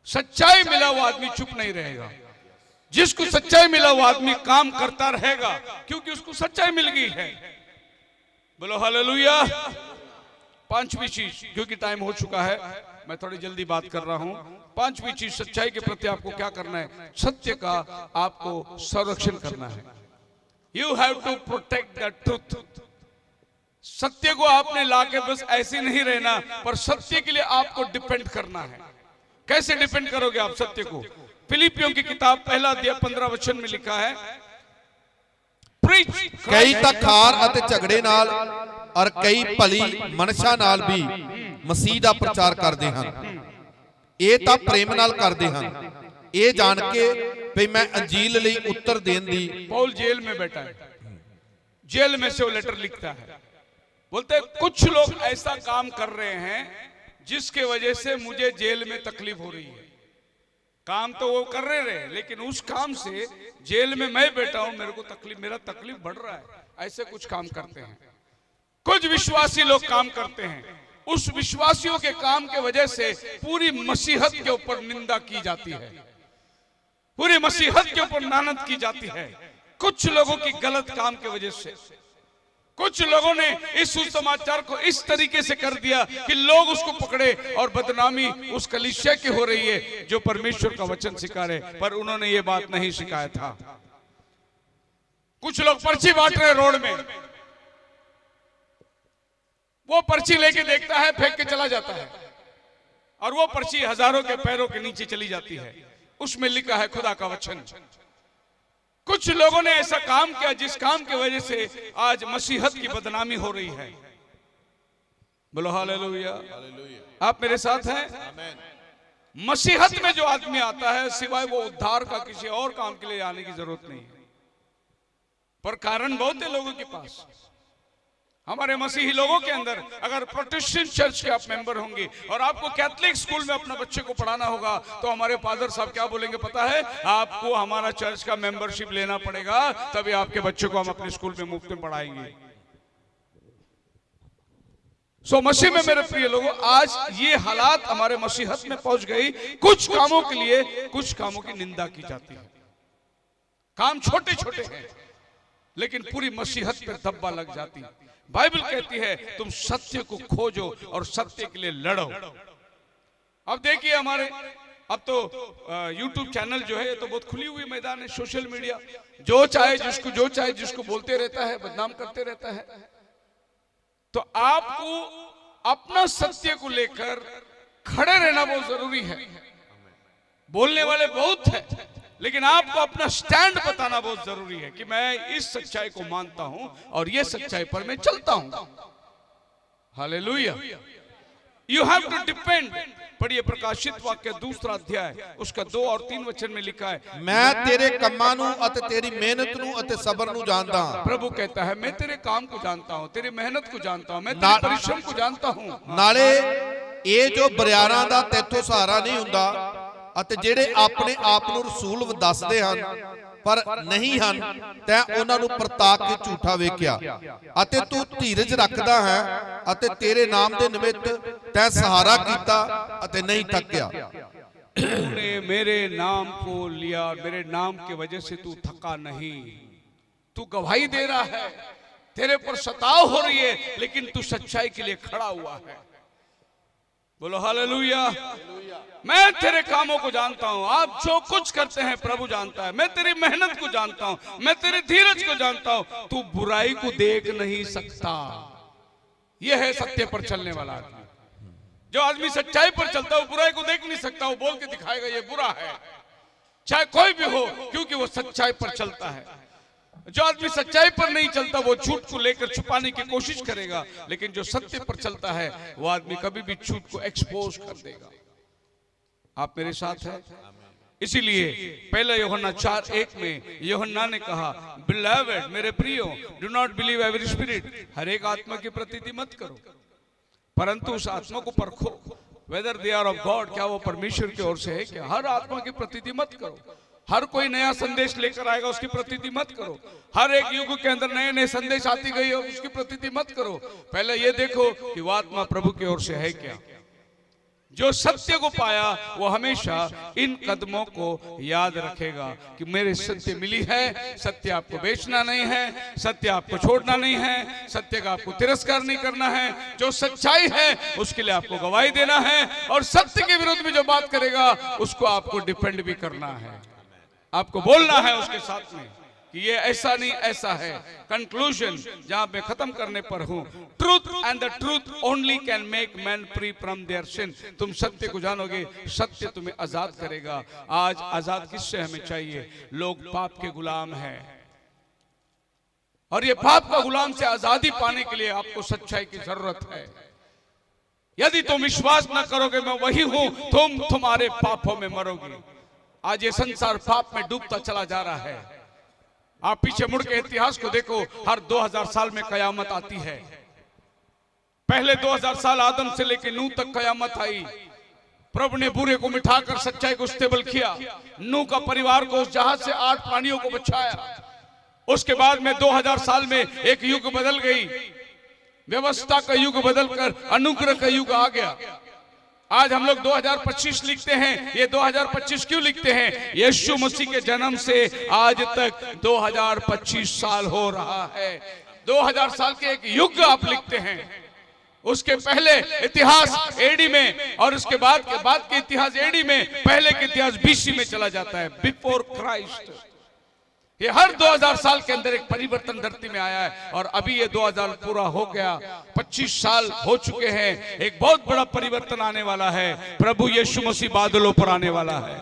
सच्चाई मिला हुआ आदमी चुप नहीं रहेगा, जिसको सच्चाई मिला हुआ आदमी काम करता रहेगा, क्योंकि उसको सच्चाई मिल गई है। बोलो हालेलुया। 5वीं चीज, क्योंकि टाइम हो चुका है, मैं थोड़ी जल्दी बात कर रहा हूं। 5वीं चीज, सच्चाई के प्रति आपको क्या करना है, सत्य का आपको संरक्षण करना है। You have to protect the truth. सत्य को आपने लाके बस ऐसे नहीं रहना, पर सत्य के लिए आपको डिपेंड करना है। कैसे डिपेंड करोगे आप सत्य को? फिलिपियों की किताब पहला अध्याय 15 वचन में लिखा है, कई ਤਾਂ ਖਾਰ ਅਤੇ ਝਗੜੇ ਨਾਲ ਔਰ ਕਈ ਭਲੀ ਮਨਸ਼ਾ ਨਾਲ ਵੀ ਮਸੀਹ ਦਾ ਪ੍ਰਚਾਰ ਕਰਦੇ ਹਨ। ਇਹ ਤਾਂ ਪ੍ਰੇਮ ਨਾਲ ਕਰਦੇ ਹਨ, ਇਹ ਜਾਣ ਕੇ ਵੀ ਮੈਂ ਅੰਜੀਲ ਲਈ ਉੱਤਰ ਦੇਣ ਦੀ। पौल जेल में बैठा है, जेल में से वो लेटर लिखता है, बोलते हैं कुछ लोग ऐसा काम कर रहे हैं जिसके वजह से मुझे जेल में तकलीफ हो रही है। काम तो वो कर रहे लेकिन उस काम से जेल में मैं बैठा हूं, मेरे को तकलीफ, मेरा तकलीफ बढ़ रहा है। ऐसे कुछ काम करते हैं, कुछ विश्वासी लोग काम करते हैं, उस विश्वासियों के काम के वजह से पूरी मसीहत के ऊपर निंदा की जाती है, पूरी मसीहत के ऊपर लानत की जाती है, कुछ लोगों की गलत काम की वजह से। कुछ लोगों ने इस सुसमाचार को इस तरीके से कर दिया कि लोग उसको पकड़े और बदनामी उस कलीसिया की हो रही है जो परमेश्वर का वचन सिखा रहे, पर उन्होंने ये बात नहीं सिखाया था। कुछ लोग पर्ची बांट रहे रोड में, वो पर्ची लेके देखता है, फेंक के चला जाता है, और वो पर्ची हजारों के पैरों के नीचे चली जाती है, उसमें लिखा है खुदा का वचन। कुछ लोगों ने ऐसा काम किया जिस काम की वजह से आज मसीहत की बदनामी हो रही है। बोलो हालेलुया। आप मेरे साथ हैं? मसीहत में जो आदमी आता है, सिवाय वो उद्धार का किसी और काम के लिए आने की जरूरत नहीं है, पर कारण बहुत है लोगों के पास। हमारे मसीही लोगों के अंदर अगर प्रोटेस्टेंट चर्च के आप मेंबर होंगे और आपको कैथोलिक स्कूल में अपना बच्चे को पढ़ाना होगा, तो हमारे फादर साहब क्या बोलेंगे पता है? आपको हमारा चर्च का मेंबरशिप लेना पड़ेगा, तभी आपके बच्चे को हम अपने स्कूल में मुफ्त में पढ़ाएंगे। सो मसीह में मेरे प्रिय लोगों, आज ये हालात हमारे मसीहत में पहुंच गई। कुछ कामों के लिए कुछ कामों की निंदा की जाती है। काम छोटे छोटे हैं लेकिन पूरी मसीहत पर धब्बा लग जाती है। बाइबल कहती है तुम सत्य को खोजो और सत्य के लिए लड़ो। अब देखिए हमारे अब तो YouTube चैनल जो है ये तो बहुत खुली हुई मैदान है, सोशल मीडिया, जो चाहे जिसको बोलते रहता है, बदनाम करते रहता है। तो आपको अपना सत्य को लेकर खड़े रहना बहुत जरूरी है। बोलने वाले बहुत है, लेकिन आपको अपना स्टैंड बताना बहुत जरूरी है कि मैं इस सच्चाई को मानता हूं और ये सच्चाई पर मैं चलता हूं। Hallelujah. You have to depend. पढ़िए प्रकाशित वाक्य 2 अध्याय उसका 2 और 3 वचन में लिखा है, मैं तेरे कम्मां नूं अते तेरी मेहनत नूं अते सबर नूं जानदा हां। प्रभु कहता है मैं तेरे काम को जानता हूं, तेरी मेहनत को जानता हूं, मैं तेरे परिश्रम को जानता हूं। नाले ये जो बरियारां दा तैथों सहारा नहीं हुंदा ਅਤੇ ਜਿਹੜੇ ਆਪਣੇ ਆਪ ਨੂੰ ਰਸੂਲ ਦੱਸਦੇ ਹਨ ਪਰ ਨਹੀਂ ਹਨ, ਤੈਂ ਉਹਨਾਂ ਨੂੰ ਪ੍ਰਤਾਪ ਕੇ ਝੂਠਾ ਵੇਖਿਆ ਅਤੇ ਤੂੰ ਧੀਰਜ ਰੱਖਦਾ ਹੈ ਅਤੇ ਤੇਰੇ ਨਾਮ ਦੇ ਨਿਮਿਤ ਤੈਂ ਸਹਾਰਾ ਕੀਤਾ ਅਤੇ ਨਹੀਂ ਥੱਕਿਆ। तूने मेरे नाम को लिया, मेरे नाम की वजह से तू थका नहीं। तू गवाही दे रहा है, तेरे पर सताव हो रही है, लेकिन तू सच्चाई के लिए खड़ा हुआ है। बोलो हालेलुया। मैं तेरे कामों को जानता हूं, आप जो कुछ करते हैं प्रभु जानता है। मैं तेरी मेहनत को जानता हूं, मैं तेरी धीरज को जानता हूं। तू बुराई को देख नहीं सकता। यह है सत्य पर चलने वाला आदमी। जो आदमी सच्चाई पर चलता है वो बुराई को देख नहीं सकता, वो बोल के दिखाएगा ये बुरा है, चाहे कोई भी हो, क्योंकि वो सच्चाई पर चलता है। जो आदमी सच्चाई पर नहीं चलता वो झूठ को लेकर छुपाने की कोशिश करेगा, लेकिन जो सत्य पर चलता है वो आदमी कभी भी झूठ को एक्सपोज कर देगा। आप मेरे साथ हैं? इसीलिए पहले यूहन्ना 4:1 में यूहन्ना ने कहा, बिलीवेड, मेरे प्रियो, do not believe every spirit. हर एक आत्मा की प्रतीति मत करो, परंतु उस आत्मा को परखो whether they are of God, क्या वो परमेश्वर की ओर से है क्या। हर आत्मा की प्रतीति मत करो। हर कोई नया संदेश लेकर आएगा उसकी प्रतीति मत करो। हर एक युग के अंदर नए नए संदेश आती गई है, उसकी प्रतीति मत करो। पहले ये देखो कि वो आत्मा प्रभु की ओर से है क्या। जो सत्य को पाया वो हमेशा इन कदमों को याद रखेगा कि मेरे सत्य मिली है। सत्य आपको बेचना नहीं है, सत्य आपको छोड़ना नहीं है, सत्य का आपको तिरस्कार नहीं करना है। जो सच्चाई है उसके लिए आपको गवाही देना है, और सत्य के विरुद्ध में जो बात करेगा उसको आपको डिफेंड भी करना है, आपको बोलना है उसके साथ में। कि ये ऐसा नहीं ऐसा है। कंक्लूजन जहां मैं खत्म करने पर हूं, truth and the truth only can make man free from their sin. तुम सत्य को जानोगे, सत्य तुम्हें आजाद करेगा। आज आजाद किससे हमें चाहिए? लोग पाप के गुलाम हैं, और ये पाप का गुलाम से आजादी पाने के लिए आपको सच्चाई की जरूरत है। यदि तुम विश्वास न करोगे मैं वही हूं, तुम तुम्हारे पापों में मरोगे। आज ये संसार पाप में डूबता चला जा रहा है। आप पीछे मुड़ के इतिहास को देखो, हर 2000 साल में कयामत आती है। पहले 2000 साल आदम से लेकर नूह तक कयामत आई। प्रभु ने बुरे को मिटाकर सच्चाई को स्टेबल किया। नूह का परिवार को उस जहाज से 8 प्राणियों को बचाया। उसके बाद में 2000 साल में एक युग बदल गई, व्यवस्था का युग बदलकर अनुग्रह का युग आ गया। आज हम लोग 2025 लिखते हैं। ये 2025 क्यों लिखते हैं? यीशु मसीह के जन्म से आज तक 2025 साल हो रहा है। 2000 साल के एक युग आप लिखते हैं। उसके पहले इतिहास एडी में, और उसके बाद के इतिहास एडी में, पहले के इतिहास बीसी में चला जाता है, बिफोर क्राइस्ट। ये हर 2000 साल के अंदर एक परिवर्तन धरती में आया है, और अभी ये 2000 पूरा हो गया, 25 साल हो चुके हैं। एक बहुत बड़ा परिवर्तन आने वाला है। प्रभु यीशु मसीह बादलों पर आने वाला है,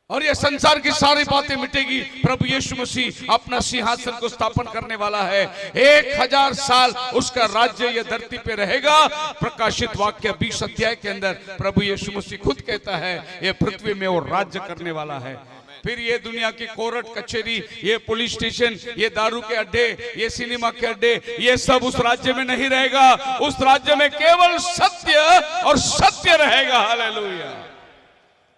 और ये संसार की सारी बातें मिटेगी। प्रभु यीशु मसीह अपना सिंहासन को स्थापन करने वाला है। 1000 साल उसका राज्य ये धरती पे रहेगा। प्रकाशित वाक्य 20 अध्याय के अंदर प्रभु यीशु मसीह खुद कहता है ये पृथ्वी में वो राज्य करने वाला है। फिर ये दुनिया की कोर्ट कचहरी, ये पुलिस स्टेशन, ये दारू के अड्डे, ये सिनेमा के अड्डे, ये सब उस राज्य में नहीं रहेगा। उस राज्य में केवल सत्य और सत्य रहेगा। हालेलुया।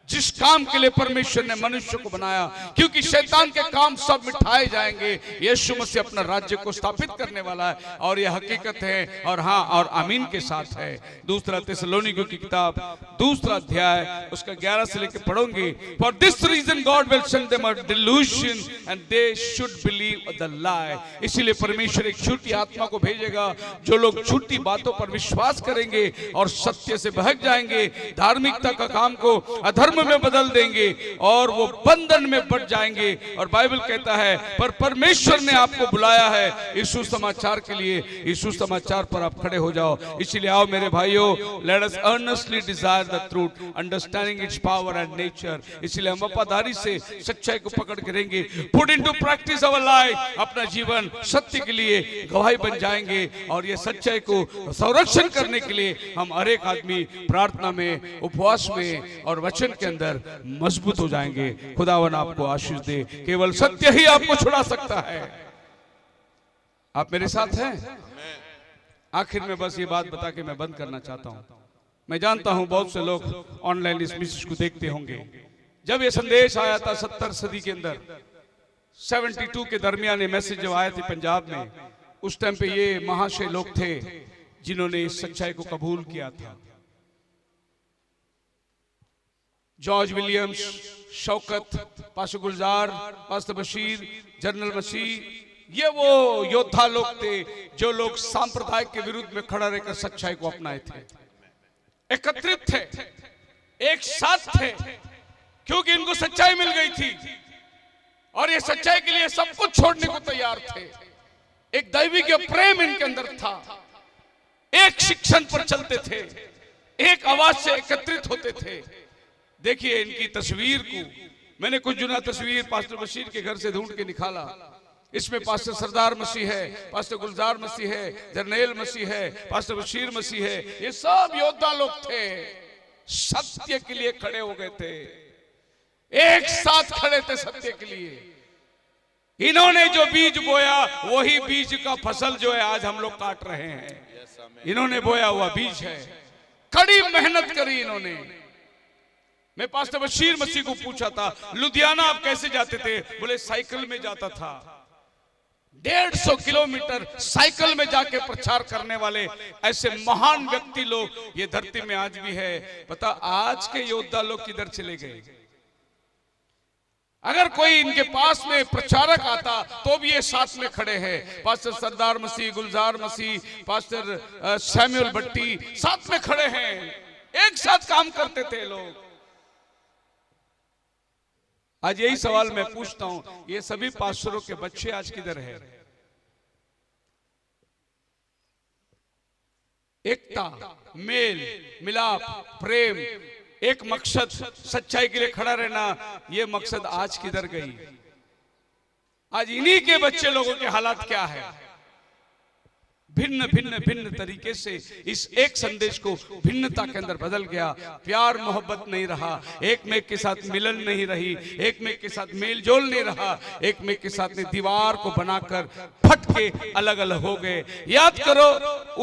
जिस काम के लिए परमेश्वर ने मनुष्य को बनाया, क्योंकि शैतान के काम सब मिटाए जाएंगे। यीशु मसीह अपना राज्य को स्थापित करने वाला है, और यह हकीकत है, और हाँ और आमीन के साथ है। दूसरा थिस्सलुनीकियों की किताब 2 अध्याय उसका 11 से लेकर पढ़ोगे। For this reason God will send them a delusion and they should believe the lie. इसीलिए परमेश्वर एक झूठी आत्मा को भेजेगा। जो लोग झूठी बातों पर विश्वास करेंगे और सत्य से बहक जाएंगे, धार्मिकता का काम को अधर्म में बदल देंगे, और वो बंधन में बढ़ जाएंगे। और बाइबल कहता है पर परमेश्वर ने आपको बुलाया है इस सुसमाचार के लिए। इस सुसमाचार पर आप खड़े हो जाओ। इसीलिए आओ मेरे भाइयों, let us earnestly desire the truth, understanding its power and nature. इसलिए हम वफादारी से सच्चाई को पकड़ के रहेंगे। Put into practice our life. अपना जीवन सत्य के लिए गवाही बन जाएंगे, और ये सच्चाई को संरक्षण करने के लिए हम हर एक आदमी प्रार्थना में, उपवास में और वचन के अंदर मजबूत हो जाएंगे। खुदावन आपको आशीष दे। केवल सत्य ही आपको छुड़ा सकता है। आप मेरे साथ हैं? आखिर में बस ये बात बता के मैं बंद करना चाहता हूं। मैं जानता हूं बहुत से लोग ऑनलाइन इस मैसेज को देखते होंगे। जब ये संदेश आया था 70 सदी के अंदर, 72 के दरमियान ये मैसेज जब आया था पंजाब में, उस टाइम पे ये महाशय लोग थे जिन्होंने इस सच्चाई को कबूल किया था। जॉर्ज विलियम्स, शौकत, पास्टर गुलजार, पास्टर बशीर, जनरल मसीह, ये वो योद्धा लोग थे जो लोग सांप्रदाय के विरुद्ध में खड़ा रहकर सच्चाई को अपनाए थे। एकत्रित थे, एक साथ थे, क्योंकि इनको सच्चाई मिल गई थी, और ये सच्चाई के लिए सब कुछ छोड़ने को तैयार थे। एक दैवी के प्रेम इनके अंदर था। एक शिक्षण पर चलते थे, एक आवाज से एकत्रित होते थे। देखिए इनकी तस्वीर को मैंने कुछ जुना तस्वीर पास्टर बशीर के घर से ढूंढ के निकाला। इसमें पास्टर सरदार मसीह है, पास्टर गुलजार मसीह है, जरनेल मसीह है, पास्टर बशीर मसीह है। ये सब योद्धा लोग थे, सत्य के लिए खड़े हो गए थे, एक साथ खड़े थे सत्य के लिए। इन्होंने जो बीज बोया वही बीज का फसल जो है आज हम लोग काट रहे हैं। इन्होंने बोया हुआ बीज है, कड़ी मेहनत करी इन्होंने। मैं पास्टर बशीर मसीह को पूछा था, लुधियाना आप कैसे जाते थे? बोले साइकिल में जाता था। 150 किलोमीटर साइकिल में जाके प्रचार करने वाले ऐसे महान व्यक्ति लोग ये धरती में आज भी है। पता आज के योद्धा लोग किधर चले गए? अगर कोई इनके पास में प्रचारक आता तो भी ये साथ में खड़े हैं। पास्टर सरदार मसीह, गुलजार मसीह, पास्टर सैमुअल भट्टी साथ में खड़े हैं, एक साथ काम करते थे लोग। आज यही सवाल मैं पूछता हूं, ये सभी पास्टरों के बच्चे आज किधर है? एकता, मेल मिलाप, प्रेम, एक मकसद, सच्चाई के लिए खड़ा रहना, ये मकसद आज किधर गई? आज इन्हीं के बच्चे लोगों के हालात क्या है? भिन्न भिन्न भिन्न तरीके से इस एक संदेश को भिन्नता के अंदर बदल गया। प्यार मोहब्बत नहीं रहा, एक में के साथ मिलन नहीं रही, एक में के साथ मेल जोल नहीं रहा, एक में के साथ में दीवार को बनाकर फट के अलग अलग हो गए। याद करो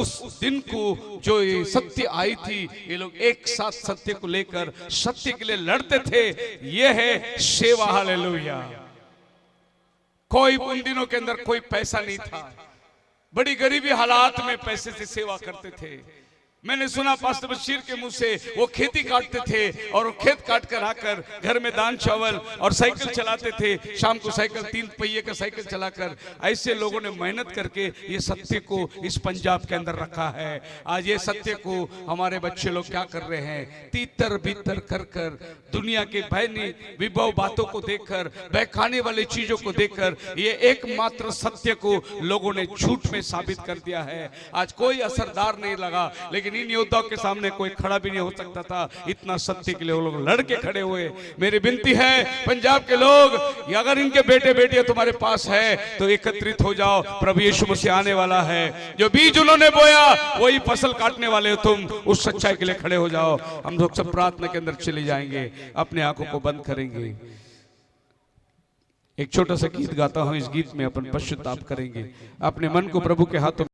उस दिन को जो ये सत्य आई थी, ये लोग एक साथ सत्य को लेकर सत्य के लिए लड़ते थे। ये है सेवा, हालेलुया। कोई उन दिनों के अंदर कोई पैसा नहीं था, बड़ी गरीबी हालात में पैसे से सेवा करते थे। मैंने सुना पास्टर बशीर के मुंह से, वो खेती काटते थे और वो खेत काट कर आकर घर में दान चावल और साइकिल चलाते थे। शाम को साइकिल, 3 पहिए का साइकिल चलाकर, ऐसे लोगों ने मेहनत करके ये सत्य को इस पंजाब के अंदर रखा है। आज ये सत्य को हमारे बच्चे लोग क्या कर रहे हैं? तीतर बीतर कर कर, दुनिया के भयनी विभव बातों को देखकर, बहकाने वाली चीजों को देखकर, ये एकमात्र सत्य को लोगों ने झूठ में साबित कर दिया है। आज कोई असरदार नहीं लगा, लेकिन इन योद्धाओं के सामने कोई खड़ा भी नहीं हो सकता था। इतना सत्य के लिए वो लोग लड़के खड़े हुए। मेरी विनती है पंजाब के लोग, अगर इनके बेटे बेटियां तुम्हारे पास है तो एकत्रित हो जाओ। प्रभु यीशु मसीह आने वाला है। जो बीज उन्होंने बोया वही फसल काटने वाले हो तुम। उस सच्चाई के लिए खड़े हो जाओ। हम लोग सब प्रार्थना के अंदर चले जाएंगे, अपने आंखों को बंद करेंगे। एक छोटा सा गीत गाता हूं, इस गीत में अपन पश्चाताप करेंगे, अपने मन को प्रभु के हाथों